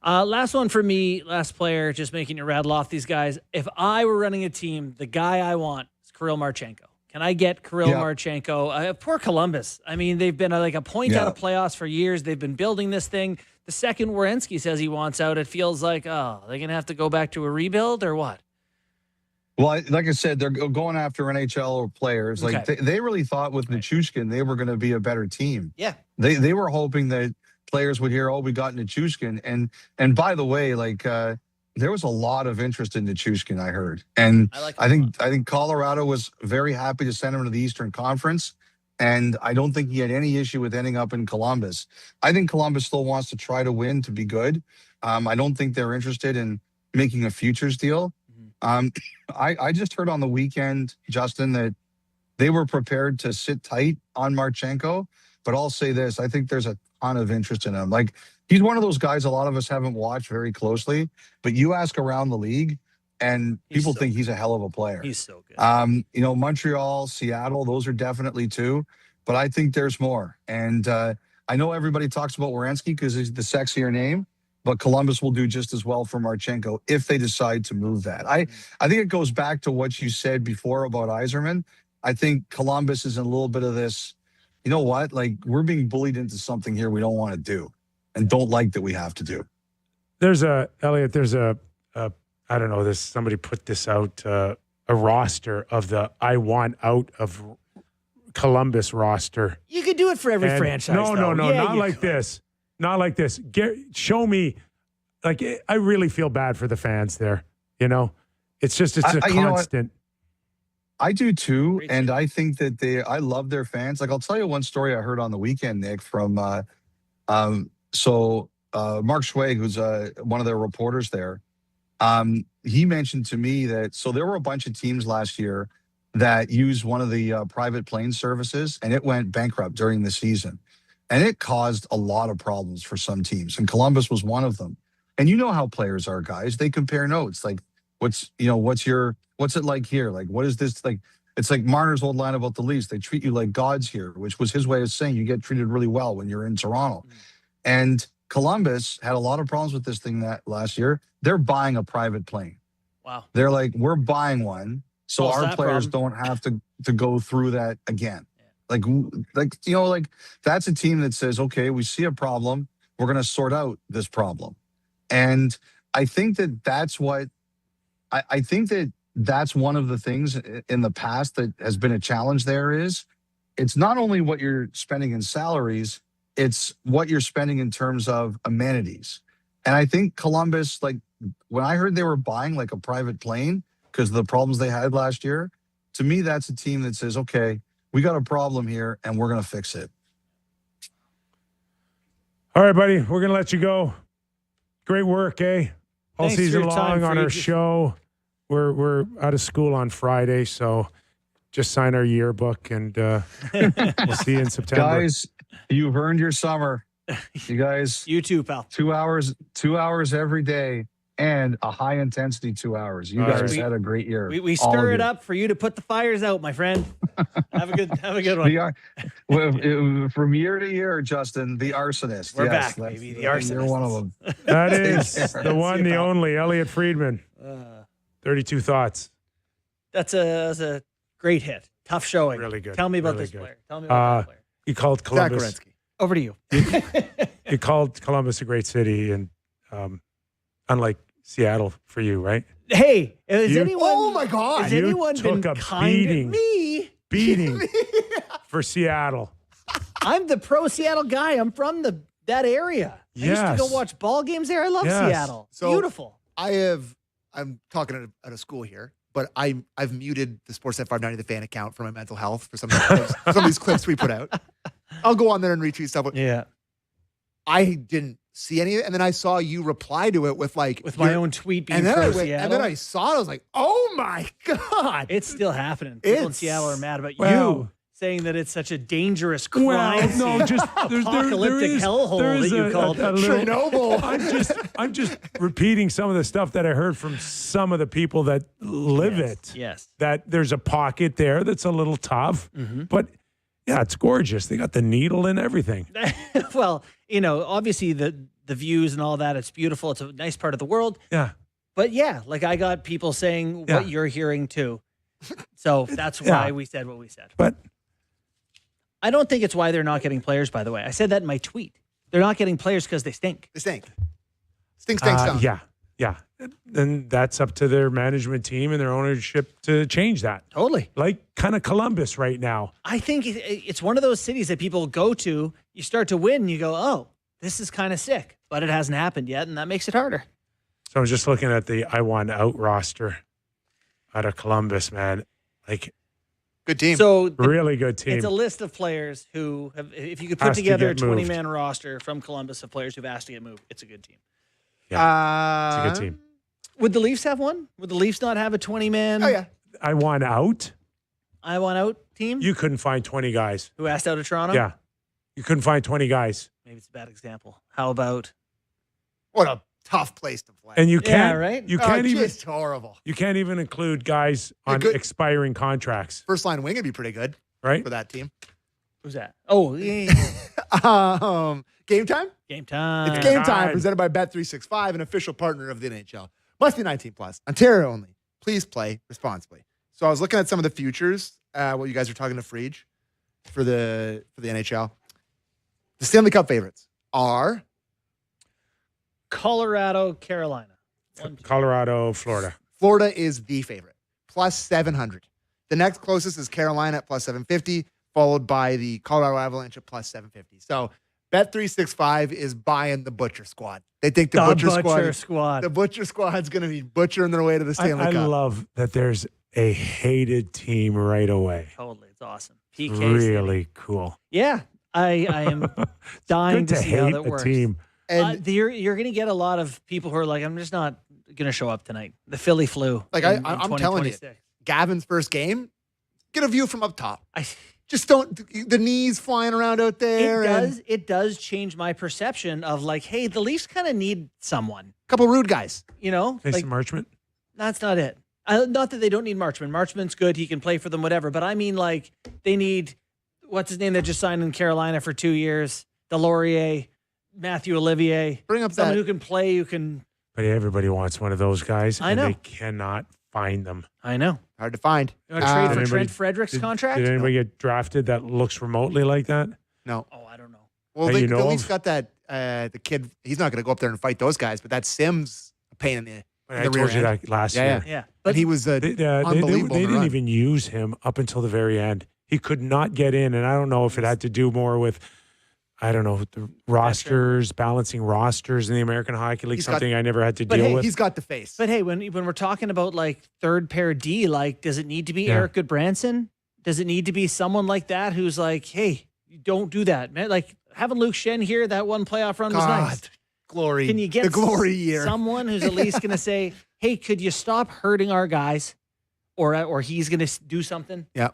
Last one for me, last player, just making you rattle off these guys. If I were running a team, the guy I want is Kirill Marchenko. Can I get Kirill Marchenko? Poor Columbus. I mean, they've been like a point out of playoffs for years. They've been building this thing. The second Werenski says he wants out, it feels like, they're going to have to go back to a rebuild or what? Well, like I said, they're going after NHL players. Like they really thought with Nichushkin, they were going to be a better team. Yeah. They were hoping that players would hear, we got Nichushkin. And by the way, there was a lot of interest in Nichushkin, I heard. And I think Colorado was very happy to send him to the Eastern Conference. And I don't think he had any issue with ending up in Columbus. I think Columbus still wants to try to win to be good. I don't think they're interested in making a futures deal. I just heard on the weekend, Justin, that they were prepared to sit tight on Marchenko. But I'll say this, I think there's a ton of interest in him. Like, he's one of those guys a lot of us haven't watched very closely, but you ask around the league and people think he's a hell of a player. He's so good. Montreal, Seattle, those are definitely two, but I think there's more. And I know everybody talks about Werenski because he's the sexier name, but Columbus will do just as well for Marchenko if they decide to move that. I think it goes back to what you said before about Yzerman. I think Columbus is in a little bit of this, you know what? Like, we're being bullied into something here we don't want to do and don't like that we have to do. Elliotte, I don't know, somebody put this out, a roster of the I want out of Columbus roster. You could do it for every franchise. No, not like this. Not like this. Show me, I really feel bad for the fans there. It's just, it's a constant. I do too, and I think that I love their fans. Like, I'll tell you one story I heard on the weekend, Nick, from Mark Schwag, who's one of their reporters there. He mentioned to me that there were a bunch of teams last year that used one of the private plane services, and it went bankrupt during the season, and it caused a lot of problems for some teams, and Columbus was one of them. And you know how players are, guys. They compare notes, like, what's it like here? Like, what is this like? It's like Marner's old line about the Leafs. They treat you like gods here, which was his way of saying you get treated really well when you're in Toronto. And Columbus had a lot of problems with this thing that last year. They're buying a private plane. Wow. They're like, we're buying one, so our players don't have to go through that again. Yeah. Like that's a team that says, okay, we see a problem. We're going to sort out this problem. And I think that's what I think that that's one of the things in the past that has been a challenge there is it's not only what you're spending in salaries, it's what you're spending in terms of amenities. And I think Columbus, like when I heard they were buying like a private plane because of the problems they had last year, to me, that's a team that says, okay, we got a problem here and we're going to fix it. All right, buddy, we're going to let you go. Great work, eh? All Thanks season for your time, long on our Fried. show. We're out of school on Friday, so just sign our yearbook and we'll see you in September. Guys, you've earned your summer. You guys, You too, pal. 2 hours every day and a high intensity 2 hours. You All guys right. had a great year. We All stir of it you. up for you to put the fires out, my friend. Have a good one. From year to year, Justin, the arsonist. We're Yes, back, that's- baby, the You're arsonist. one of them. That is care. the one, See you, the pal. only, Elliotte Friedman. 32 thoughts. That's a great hit. Tough showing. Really good. Tell me about Really this good. player. Tell me about that player. He called Zach Columbus. Werenski. Over to you. He called Columbus a great city, and unlike Seattle for you, right? Hey, is You- anyone? Oh my God. Has You anyone took been a kind beating. to me? Beating for Seattle. I'm the pro Seattle guy. I'm from that area. I used to go Yes. watch ball games there. I love Yes. Seattle. So- Beautiful. I'm talking at a school here, but I've muted the Sportsnet 590 the fan account for my mental health for some of these clips, some of these clips we put out. I'll go on there and retweet stuff. Yeah. I didn't see any of it, and then I saw you reply to it with like With my your- own tweet being and then pro I went, Seattle. and then I saw it. I was like, oh my God. It's still happening. People in It's- Seattle are mad about Well- you saying that it's such a dangerous crime scene. Apocalyptic hellhole that you called it. Chernobyl. I'm just repeating some of the stuff that I heard from some of the people that live it. Yes. That there's a pocket there that's a little tough, but yeah, it's gorgeous. They got the needle and everything. Well, obviously the views and all that, it's beautiful. It's a nice part of the world. Yeah. But yeah, like I got people saying Yeah. what you're hearing too. So that's Yeah. why we said what we said. But I don't think it's why they're not getting players, by the way. I said that in my tweet. They're not getting players because they stink. They stink. Stink, stink, stink. yeah. And that's up to their management team and their ownership to change that. Totally. Like kind of Columbus right now. I think it's one of those cities that people go to, you start to win, and you go, oh, this is kind of sick. But it hasn't happened yet, and that makes it harder. So I was just looking at the I want out roster out of Columbus, man. Like Good team. So really good team. it's a list of players who have, if you could Has put to together a get moved. 20-man roster from Columbus of players who've asked to get moved, it's a good team. It's a good team. Would the Leafs have one? Would the Leafs not have a 20-man Oh yeah. I want out. I want out team You couldn't find 20 guys. who asked out of Toronto? Yeah. You couldn't find 20 guys. Maybe it's a bad example. How about What a tough place to play. And you Yeah, can't right? you can't even Just horrible. you can't even include guys Yeah, on good. expiring contracts, First line wing would be pretty good right? for that team. who's that? Oh, yeah. Game time? Game time. It's game time time. presented by Bet365, an official partner of the NHL. Must be 19 plus. Ontario only. Please play responsibly. So I was looking at some of the futures, what you guys were talking to Friedge for the NHL. The Stanley Cup favorites are Colorado, Carolina. Colorado, Florida. Florida is the favorite, plus 700. The next closest is Carolina at plus 750, followed by the Colorado Avalanche at plus 750. So Bet365 is buying the Butcher Squad. They think the Butcher Squad. The Butcher Squad's going to be butchering their way to the Stanley I Cup. love that there's a hated team right away. Totally. It's awesome. PK Really City. cool. Yeah. I am dying Good to to see how hate that a works. team. And You're going to get a lot of people who are like, I'm just not going to show up tonight. The Philly flu. Like, in I'm telling you, 2026. Gavin's first game, get a view from up top. I, Just don't, the knees flying around out there. it does change my perception of like, hey, the Leafs kind of need someone, A couple rude guys. you know? Mason Like, Marchment. that's not it. Not that they don't need Marchman. Marchman's good. He can play for them, whatever. But I mean, like, they need, what's his name that just signed in Carolina for 2 years? Delorier, Matthew Olivier. Bring up Someone that. who can play, who can. But everybody wants one of those guys. I and know. They cannot find them. I know. Hard to find. You want to trade Um, for Anybody- Trent Fredericks' contract? Did anybody get drafted that looks remotely like that? No. Oh, I don't know. Well, That the you know Leafs of? got that, the kid, he's not going to go up there and fight those guys, but that Sims, a pain in the, I the told rear you end. that last Yeah, year. Yeah. But But he was They unbelievable. they in the didn't run. even use him up until the very end. he could not get in. And I don't know if it had to do more with, I don't know, the rosters, balancing rosters in the American Hockey League, something I never had to deal with. He's got the face. But hey, when we're talking about like third pair D, like, does it need to be Eric Goodbranson? Does it need to be someone like that who's like, hey, don't do that, man? Like having Luke Shen here, that one playoff run was nice. Glory. Can you get the glory year? Someone who's at least going to say, hey, could you stop hurting our guys? Or he's going to do something? Yeah.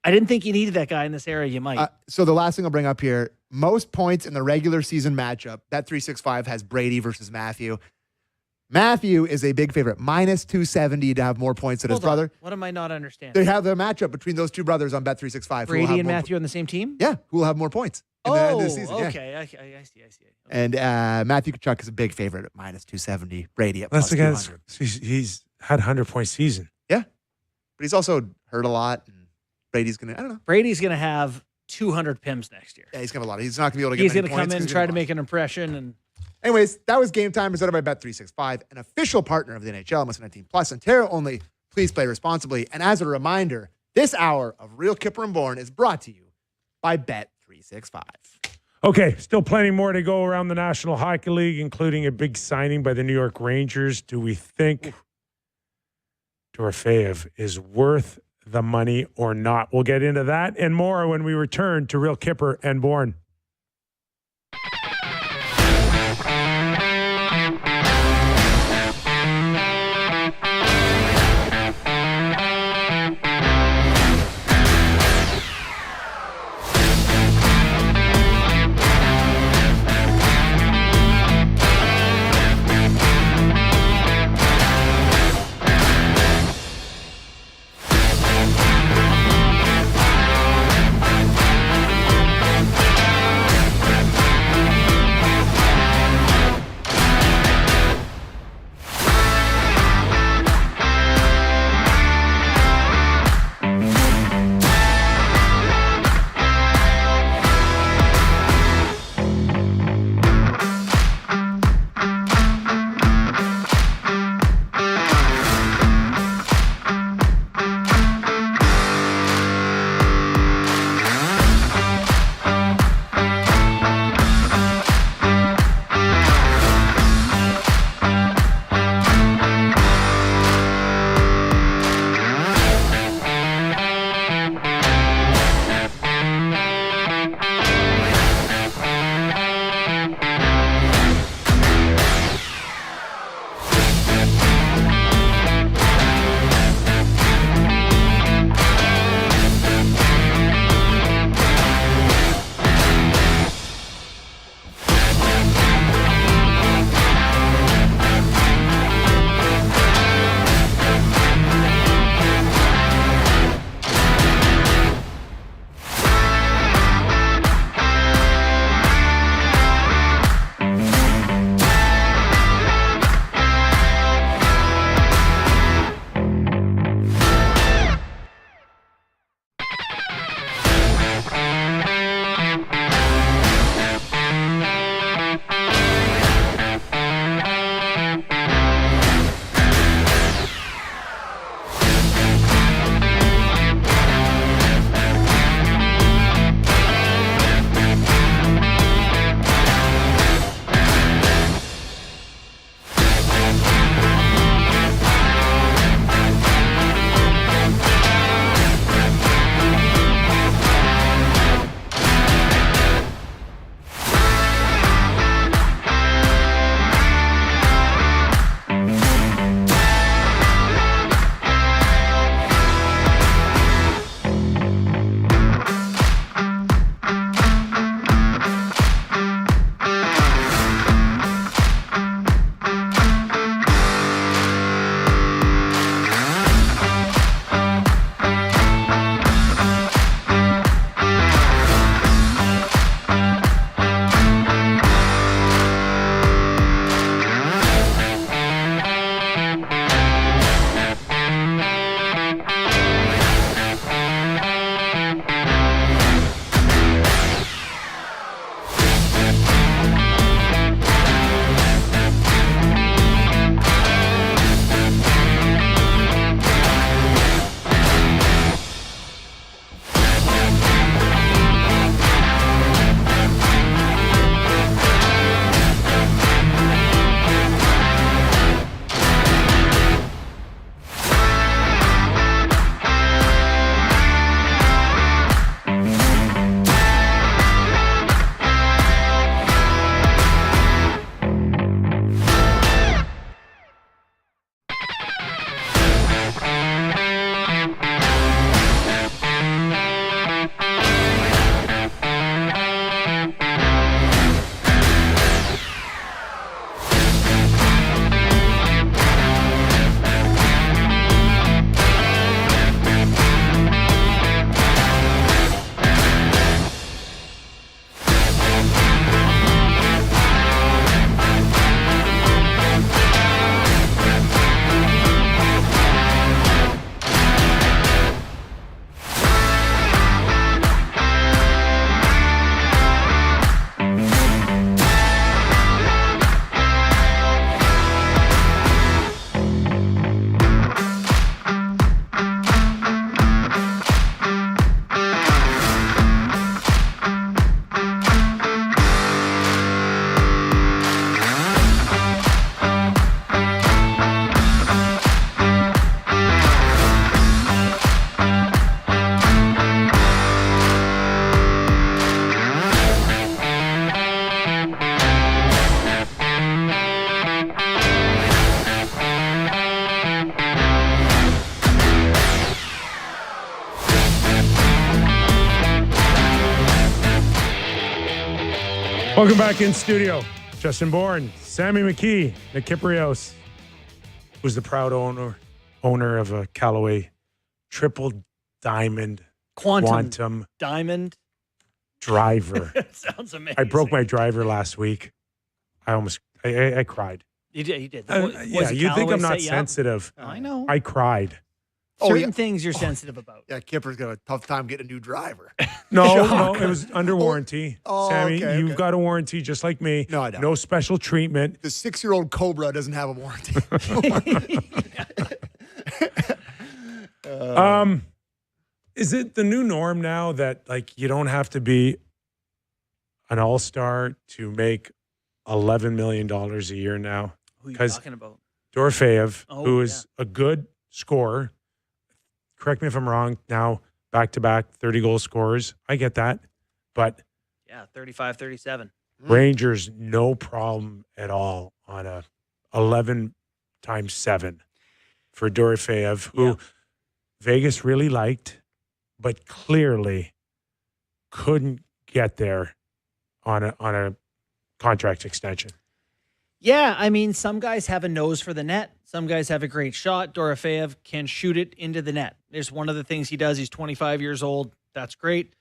I didn't think you needed that guy in this era. You might. So the last thing I'll bring up here, most points in the regular season matchup, Bet365 has Brady versus Matthew. Matthew is a big favorite, minus 270 to have more points than his brother. What am I not understanding? They have the matchup between those two brothers on Bet365. Brady and Matthew on the same team? Yeah, who will have more points in the end of the season. Okay. Yeah. I see. Okay. And Matthew Tkachuk is a big favorite at minus 270. Brady at That's plus the guy 200. he's had 100-point season. Yeah, but he's also hurt a lot. And Brady's going to, I don't know. Brady's going to have 200 PIMs next year. Yeah, he's going to have a lot. He's not going to be able to get He's many going to points come in 'cause and he's try gonna to be make an impression. And Anyways, that was Game Time presented by Bet365, an official partner of the NHL, must 19 plus. Ontario only. Please play responsibly. And as a reminder, this hour of Real Kyper and Bourne is brought to you by Bet365. Okay, still plenty more to go around the National Hockey League, including a big signing by the New York Rangers. Do we think Dorofeyev is worth the money or not? We'll get into that and more when we return to Real Kyper and Bourne. Welcome back in studio. Justin Bourne, Sammy McKee, the Kypreos, who's the proud owner of a Callaway triple diamond quantum diamond driver. Sounds amazing. I broke my driver last week. I cried. You did. Yeah, you think I'm not sensitive. I know. I cried. Certain things you're sensitive about. Yeah, Kipper's got a tough time getting a new driver. No, it was under warranty. Sammy, okay, you've got a warranty just like me. No, I don't. No special treatment. The 6-year-old Cobra doesn't have a warranty. Is it the new norm now that like you don't have to be an all-star to make $11 million a year now? Who are you talking about? Dorofeyev, who is a good scorer. Correct me if I'm wrong. Now, back-to-back 30-goal scorers. I get that. But 35, 37. Rangers, no problem at all on a 11 times 7 for Dorofeyev, who Vegas really liked, but clearly couldn't get there on a contract extension. Yeah, I mean, some guys have a nose for the net. Some guys have a great shot. Dorofeyev can shoot it into the net. There's one of the things he does. He's 25 years old. That's great.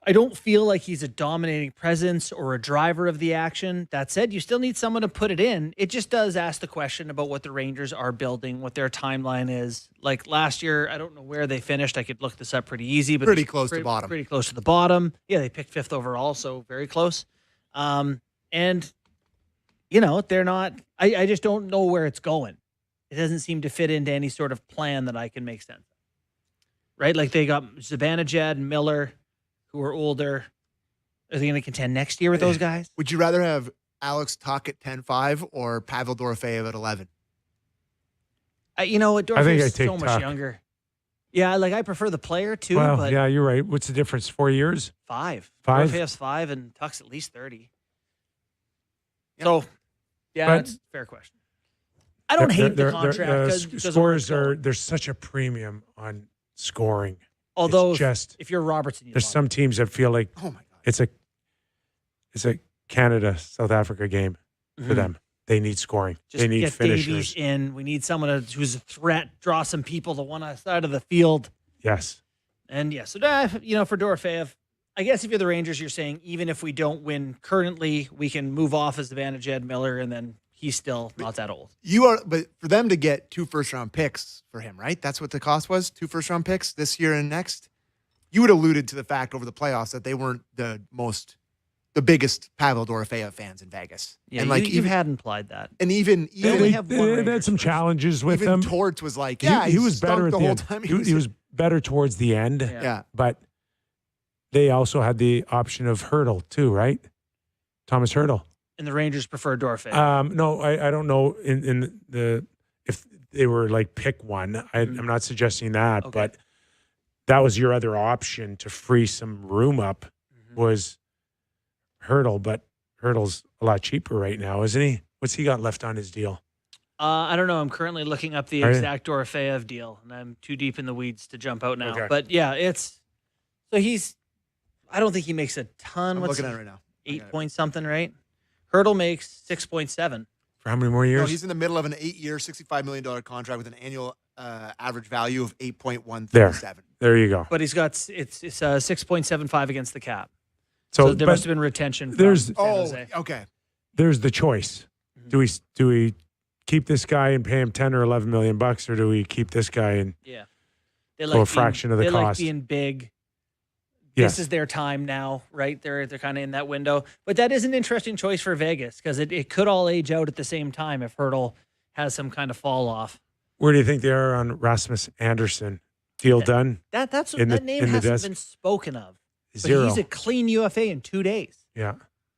I don't feel like he's a dominating presence or a driver of the action. That said, you still need someone to put it in. It just does ask the question about what the Rangers are building, what their timeline is. Like last year, I don't know where they finished. I could look this up pretty easy, but pretty close to bottom. Pretty close to the bottom. Yeah, they picked 5th overall, so very close. And you know, they're not. I just don't know where it's going. It doesn't seem to fit into any sort of plan that I can make sense of. Right? Like they got Zibanejad and Miller, who are older. Are they going to contend next year with those guys? Would you rather have Alex Tuch at 10-5 or Pavel Dorofeyev at 11? You know what? I think I Dorofeyev's take so much Tuch. younger. Yeah, like I prefer the player too. Well, but yeah, you're right. What's the difference? 4 years? 5. 5? Dorofeyev's 5 and Tuch's at least 30. So, yeah, But that's a fair question. I don't hate the contract because scores there's such a premium on scoring. Although, It's just if you're Robertson, you there's love some teams that feel like Oh, my God. it's a Canada South Africa game for them. They need scoring. Just they need get finishers. Davies in. We need someone who's a threat. Draw some people to one side of the field. Yes. And yeah, so you know, for Dorofeyev, I guess if you're the Rangers, you're saying even if we don't win currently, we can move off as Zibanejad, Miller, and then he's still not that old. But for them to get 2 first-round picks for him, right? That's what the cost was. 2 first-round picks this year and next. You had alluded to the fact over the playoffs that they weren't the biggest Pavel Dorofeyev fans in Vegas. Yeah, and like you had implied that. And even They only have one They had Rangers some person. challenges with even him. Torts was like, He was stunk better at the the whole end. time. He was better towards the end. Yeah. But they also had the option of Hurdle too, right? Thomas Hurdle. And the Rangers prefer Dorofeyev. No, I don't know if they were like pick one. I'm not suggesting that, Okay. but that was your other option to free some room up was Hurdle, but Hurdle's a lot cheaper right now, isn't he? What's he got left on his deal? I don't know. I'm currently looking up the Are you? exact Dorofeyev deal, and I'm too deep in the weeds to jump out now. Okay. But yeah, I don't think he makes a ton. I'm What's looking at it right now. 8 point something, right? Hurdle makes 6.7. For how many more years? No, he's in the middle of an 8-year, $65 million contract with an annual average value of 8.137. There you go. But he's got it's 6.75 against the cap. So, So there but must have been retention. From there's- San Oh, Jose. okay. there's the choice. Do we keep this guy and pay him 10 or 11 million bucks, or do we keep this guy and Yeah, they a fraction of the they like cost? being big. Yes. This is their time now, right? They're kind of in that window. But that is an interesting choice for Vegas because it could all age out at the same time if Hurdle has some kind of fall off. Where do you think they are on Rasmus Anderson? Deal done? That name hasn't desk? been spoken of. But 0. he's a clean UFA in 2 days. Yeah.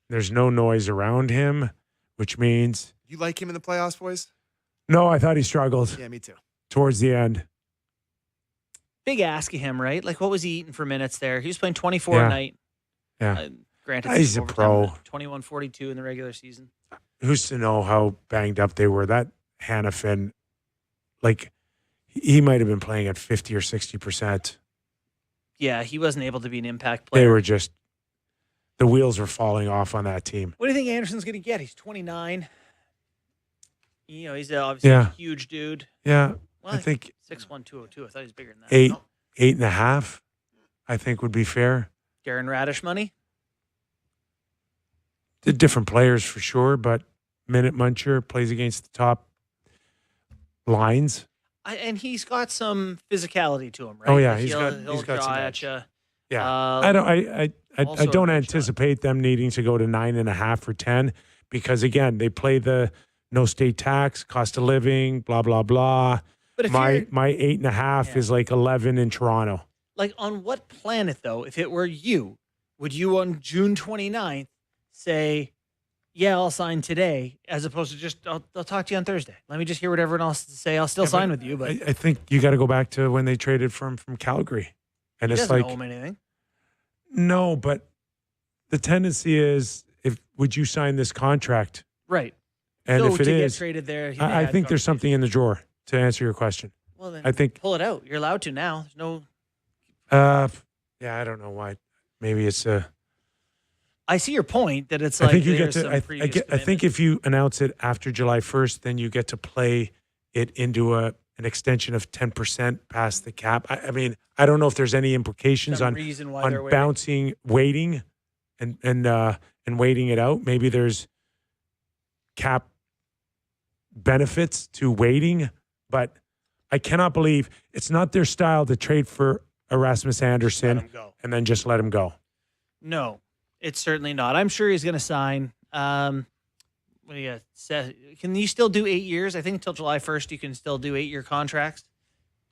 There's no noise around him, which means You like him in the playoffs, boys? no. I thought he struggled Yeah, me too. towards the end. Big ask of him, right? Like, what was he eating for minutes there? He was playing 24 Yeah. a night. Yeah. Granted, He's a overtime, pro. 21-42 in the regular season. Who's to know how banged up they were? That Hannafin, like he might have been playing at 50 or 60%. Yeah, he wasn't able to be an impact player. They were just the wheels were falling off on that team. What do you think Anderson's going to get? He's 29. He's obviously a huge dude. Yeah, Well, I think 6'1", 202. I thought he was bigger than that. 8.5, I think would be fair. Darren Radish money? They're different players for sure, but Minute Muncher plays against the top lines. And he's got some physicality to him, right? Oh yeah, Like he's got draw some at edge. you. Yeah, I also don't a good anticipate them needing to go to 9.5 or 10 because again they play the no state tax, cost of living, blah blah blah. But if my you're, 8.5 is like 11 in Toronto. like, on what planet though, if it were you, would you on June 29th say, "Yeah, I'll sign today," as opposed to just I'll talk to you on Thursday. Let me just hear what everyone else has to say. I'll still sign with you, but I think you got to go back to when they traded from Calgary, and he it's doesn't like owe him anything. no, but the tendency is would you sign this contract? Right. And so if it to is, get traded there, I think there's something in the drawer to answer your question. Well, then I think pull it out. You're allowed to now. There's no. yeah, I don't know why. Maybe it's a. I see your point that it's I like think you get there's to. some previous I think commitment. if you announce it after July 1st, then you get to play it into an extension of 10% past the cap. I mean, I don't know if there's any implications some on reason why they're waiting and waiting it out. Maybe there's cap benefits to waiting, but I cannot believe it's not their style to trade for Erasmus Anderson and then just let him go. No, it's certainly not. I'm sure he's going to sign. What do you say? Can you still do 8 years? I think until July 1st, you can still do 8-year contracts.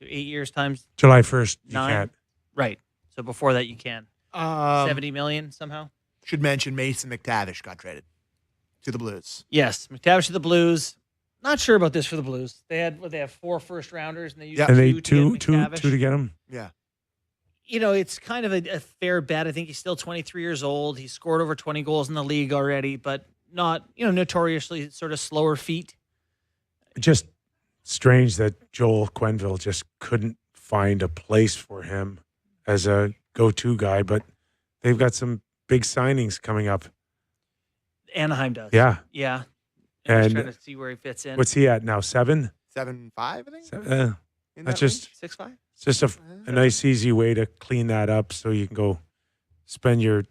Do 8 years times July 1st, you 9. can't. Right. So before that, you can. 70 million somehow. Should mention Mason McTavish got traded to the Blues. Yes, McTavish to the Blues. Not sure about this for the Blues. They have 4 first-rounders, and they used And they two two to get him. Yeah. It's kind of a fair bet. I think he's still 23 years old. He's scored over 20 goals in the league already, but not, notoriously sort of slower feet. Just strange that Joel Quenneville just couldn't find a place for him as a go-to guy, but they've got some big signings coming up. Anaheim does. Yeah. Yeah. I'm just And trying to see where he fits in. what's he at now? 7? 7'5", I think. In That's that just 6'5"? it's just a nice, easy way to clean that up so you can go spend your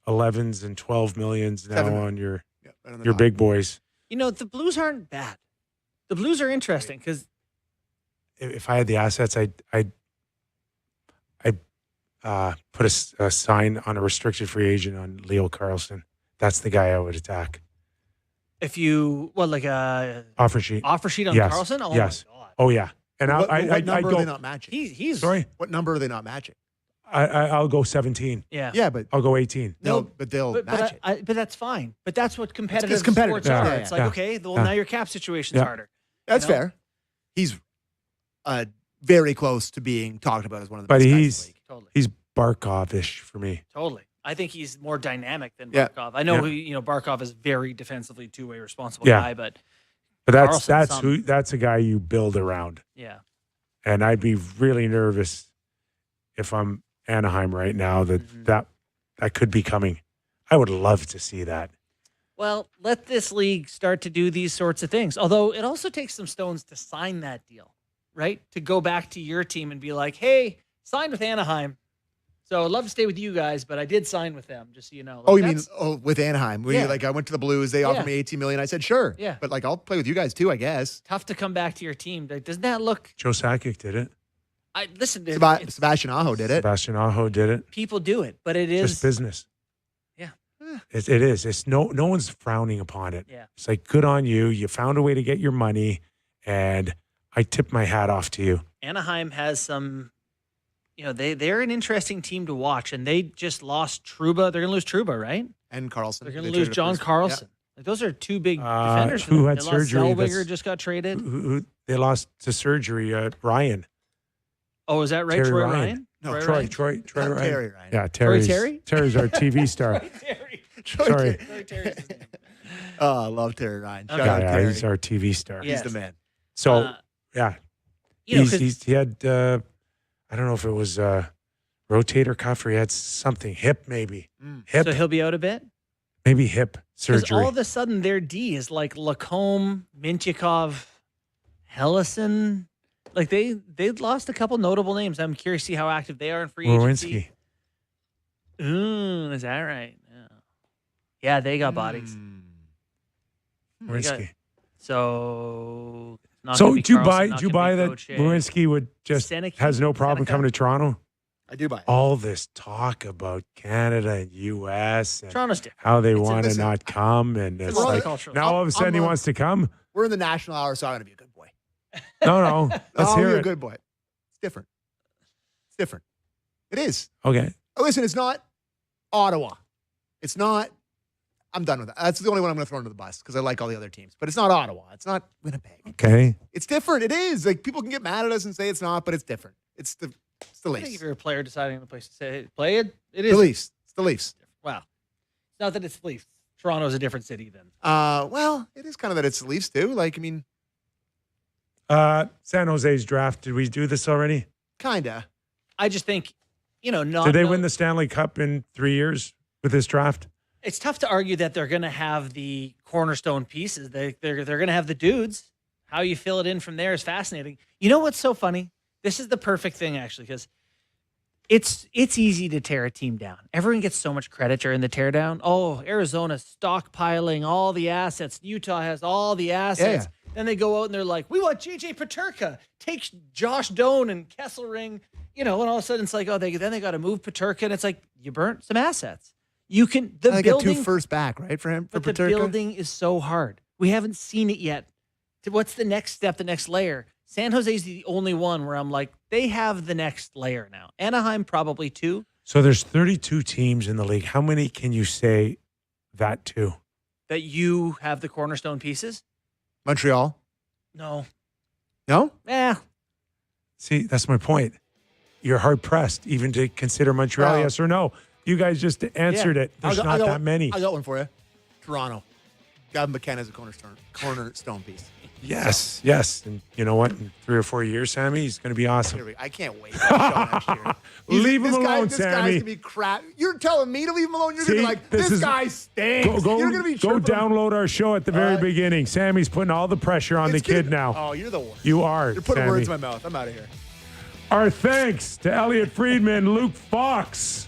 11s and 12 millions now 7 on your range. Yeah, right on the your dot. big boys. The Blues aren't bad. The Blues are interesting because If I had the assets, I'd put a sign on a restricted free agent on Leo Carlson. That's the guy I would attack. if you, like a Offer sheet. offer sheet on Yes. Carlson? Oh, Yes. my God. Oh yeah. And What I'd number are they go. not matching? He's Sorry, What number are they not matching? I'll go 17. Yeah. Yeah, but I'll go 18. they'll But, match it. but that's fine. But that's what competitive competitive. sports Yeah. are. Yeah, It's yeah. like, Yeah. okay, well, Yeah. now your cap situation's Yeah. harder. That's know? fair. He's very close to being talked about as one of the But best guys in the he's league. Totally. he's Barkov-ish for me. Totally. I think he's more dynamic than Yeah. Barkov. I know Yeah. Barkov is very defensively two-way responsible Yeah. guy, but But Carlson's that's a guy you build around. yeah. And I'd be really nervous if I'm Anaheim right now Mhm. that could be coming. I would love to see that. Well, let this league start to do these sorts of things. Although it also takes some stones to sign that deal, right? To go back to your team and be like, hey, signed with Anaheim. So I'd love to stay with you guys, but I did sign with them, just so you know. Like, Oh, you mean that's- with Anaheim? Yeah. I went to the Blues. They offered Yeah. me 18 million. I said sure. Yeah. But I'll play with you guys too, I guess. tough to come back to your team. Like, doesn't that look? Joe Sakic did it. Listen, Sebastian Aho did it. Sebastian Aho did it. people do it, but it is Just business. Yeah. It is. It's no one's frowning upon it. Yeah. It's like, good on you. You found a way to get your money, and I tip my hat off to you. Anaheim has some. They're an interesting team to watch, and they just lost Trouba. They're going to lose Trouba, right? And Carlson. They're going They to lose traded John for- Carlson. Like, those are two big defenders. For who them. had They lost surgery Zellweger that's- just got traded. Who they lost to surgery? Ryan. Oh, is that right? Terry Troy Ryan. Ryan? No, Ryan? Troy Not Ryan. Terry Ryan. Yeah, Terry's Terry? Terry's our TV star. Terry. Sorry. Troy Terry's his name. Oh, I love Terry Ryan. Shout Okay. out Yeah, Terry. he's our TV star. Yeah. He's the man. So yeah, 'cause- he had I don't know if it was rotator cuff, or he had something, hip maybe. Hip, So he'll be out a bit? maybe hip Because surgery. all of a sudden their D is like Lacombe, Mintyukov, Hellison. Like they lost a couple notable names. I'm curious to see how active they are in free agency. Werenski. Ooh, is that right? Yeah, they got bodies. They got- Werenski. So not So gonna be do you Carlson, buy not do you gonna buy be that Gauthier. Lewinsky would just Seneca? has no problem Seneca? coming to Toronto? I do buy it. All this talk about Canada and U.S. and Toronto's different. how they It's a- want to listen, not come, and it's Toronto- like multicultural. now all of a sudden he I'm, wants to come. We're in the national hour, so I'm going to be a good boy. No, let's I'll hear be a it. good boy. It's different. It's different. It is. Okay, Oh, listen, it's not Ottawa. It's not. I'm done with that. That's the only one I'm going to throw under the bus because I like all the other teams. But it's not Ottawa. It's not Winnipeg. okay. It's different. It is. Like people can get mad at us and say it's not, but it's different. It's the I think Leafs. if you're a player deciding on the place to say play it, it The is. Leafs. It's the Leafs. Wow. It's not that it's the Leafs. Toronto's a different city then. Well, it is kind of that it's the Leafs too. Like, I mean, San Jose's draft. Did we do this already? kinda. I just think, not. Did they win the Stanley Cup in 3 years with this draft? It's tough to argue that they're going to have the cornerstone pieces. They're going to have the dudes. How you fill it in from there is fascinating. You know what's so funny? This is the perfect thing, actually, because it's easy to tear a team down. Everyone gets so much credit during the teardown. Oh, Arizona's stockpiling all the assets. Utah has all the assets. Then they go out and they're like, we want JJ Peterka. Take Josh Doan and Kesselring. And all of a sudden it's like, oh, they got to move Peterka. And it's like, you burnt some assets. You can, the I got building. 2 first back, right, for him, for But the Peterka? building is so hard. We haven't seen it yet. What's the next step, the next layer? San Jose's the only one where I'm like, they have the next layer now. Anaheim probably too. So there's 32 teams in the league. How many can you say that to? That you have the cornerstone pieces? Montreal. No. No? See, that's my point. You're hard pressed even to consider Montreal, Well, yes or no. You guys just answered it. There's I not got that one- many. I got one for you. Toronto. Gavin McKenna is a cornerstone piece. Yes. And you know what? In 3 or 4 years, Sammy, he's going to be awesome. I can't wait for the show next year. Leave him alone, this Sammy. guy's going to be crap. You're telling me to leave him alone? You're See, going to be like, this this is- guy stinks. Go You're going to be go chirping him. download our show at the very right. beginning. Sammy's putting all the pressure on the It's gonna- kid now. Oh, you're the worst. You are, You're putting Sammy. words in my mouth. I'm out of here. Our thanks to Elliotte Friedman, Luke Fox.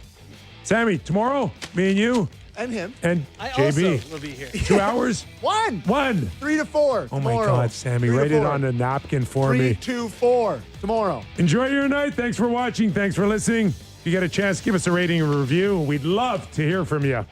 Sammy, tomorrow, me and you And him. and I JB. also will be here. 2 hours? One. 1. 3 to 4 Oh my tomorrow. God, Sammy, 3 to write it 4. on a napkin for 3 me. to 4 tomorrow. Enjoy your night. Thanks for watching. Thanks for listening. If you get a chance, give us a rating and review. We'd love to hear from you.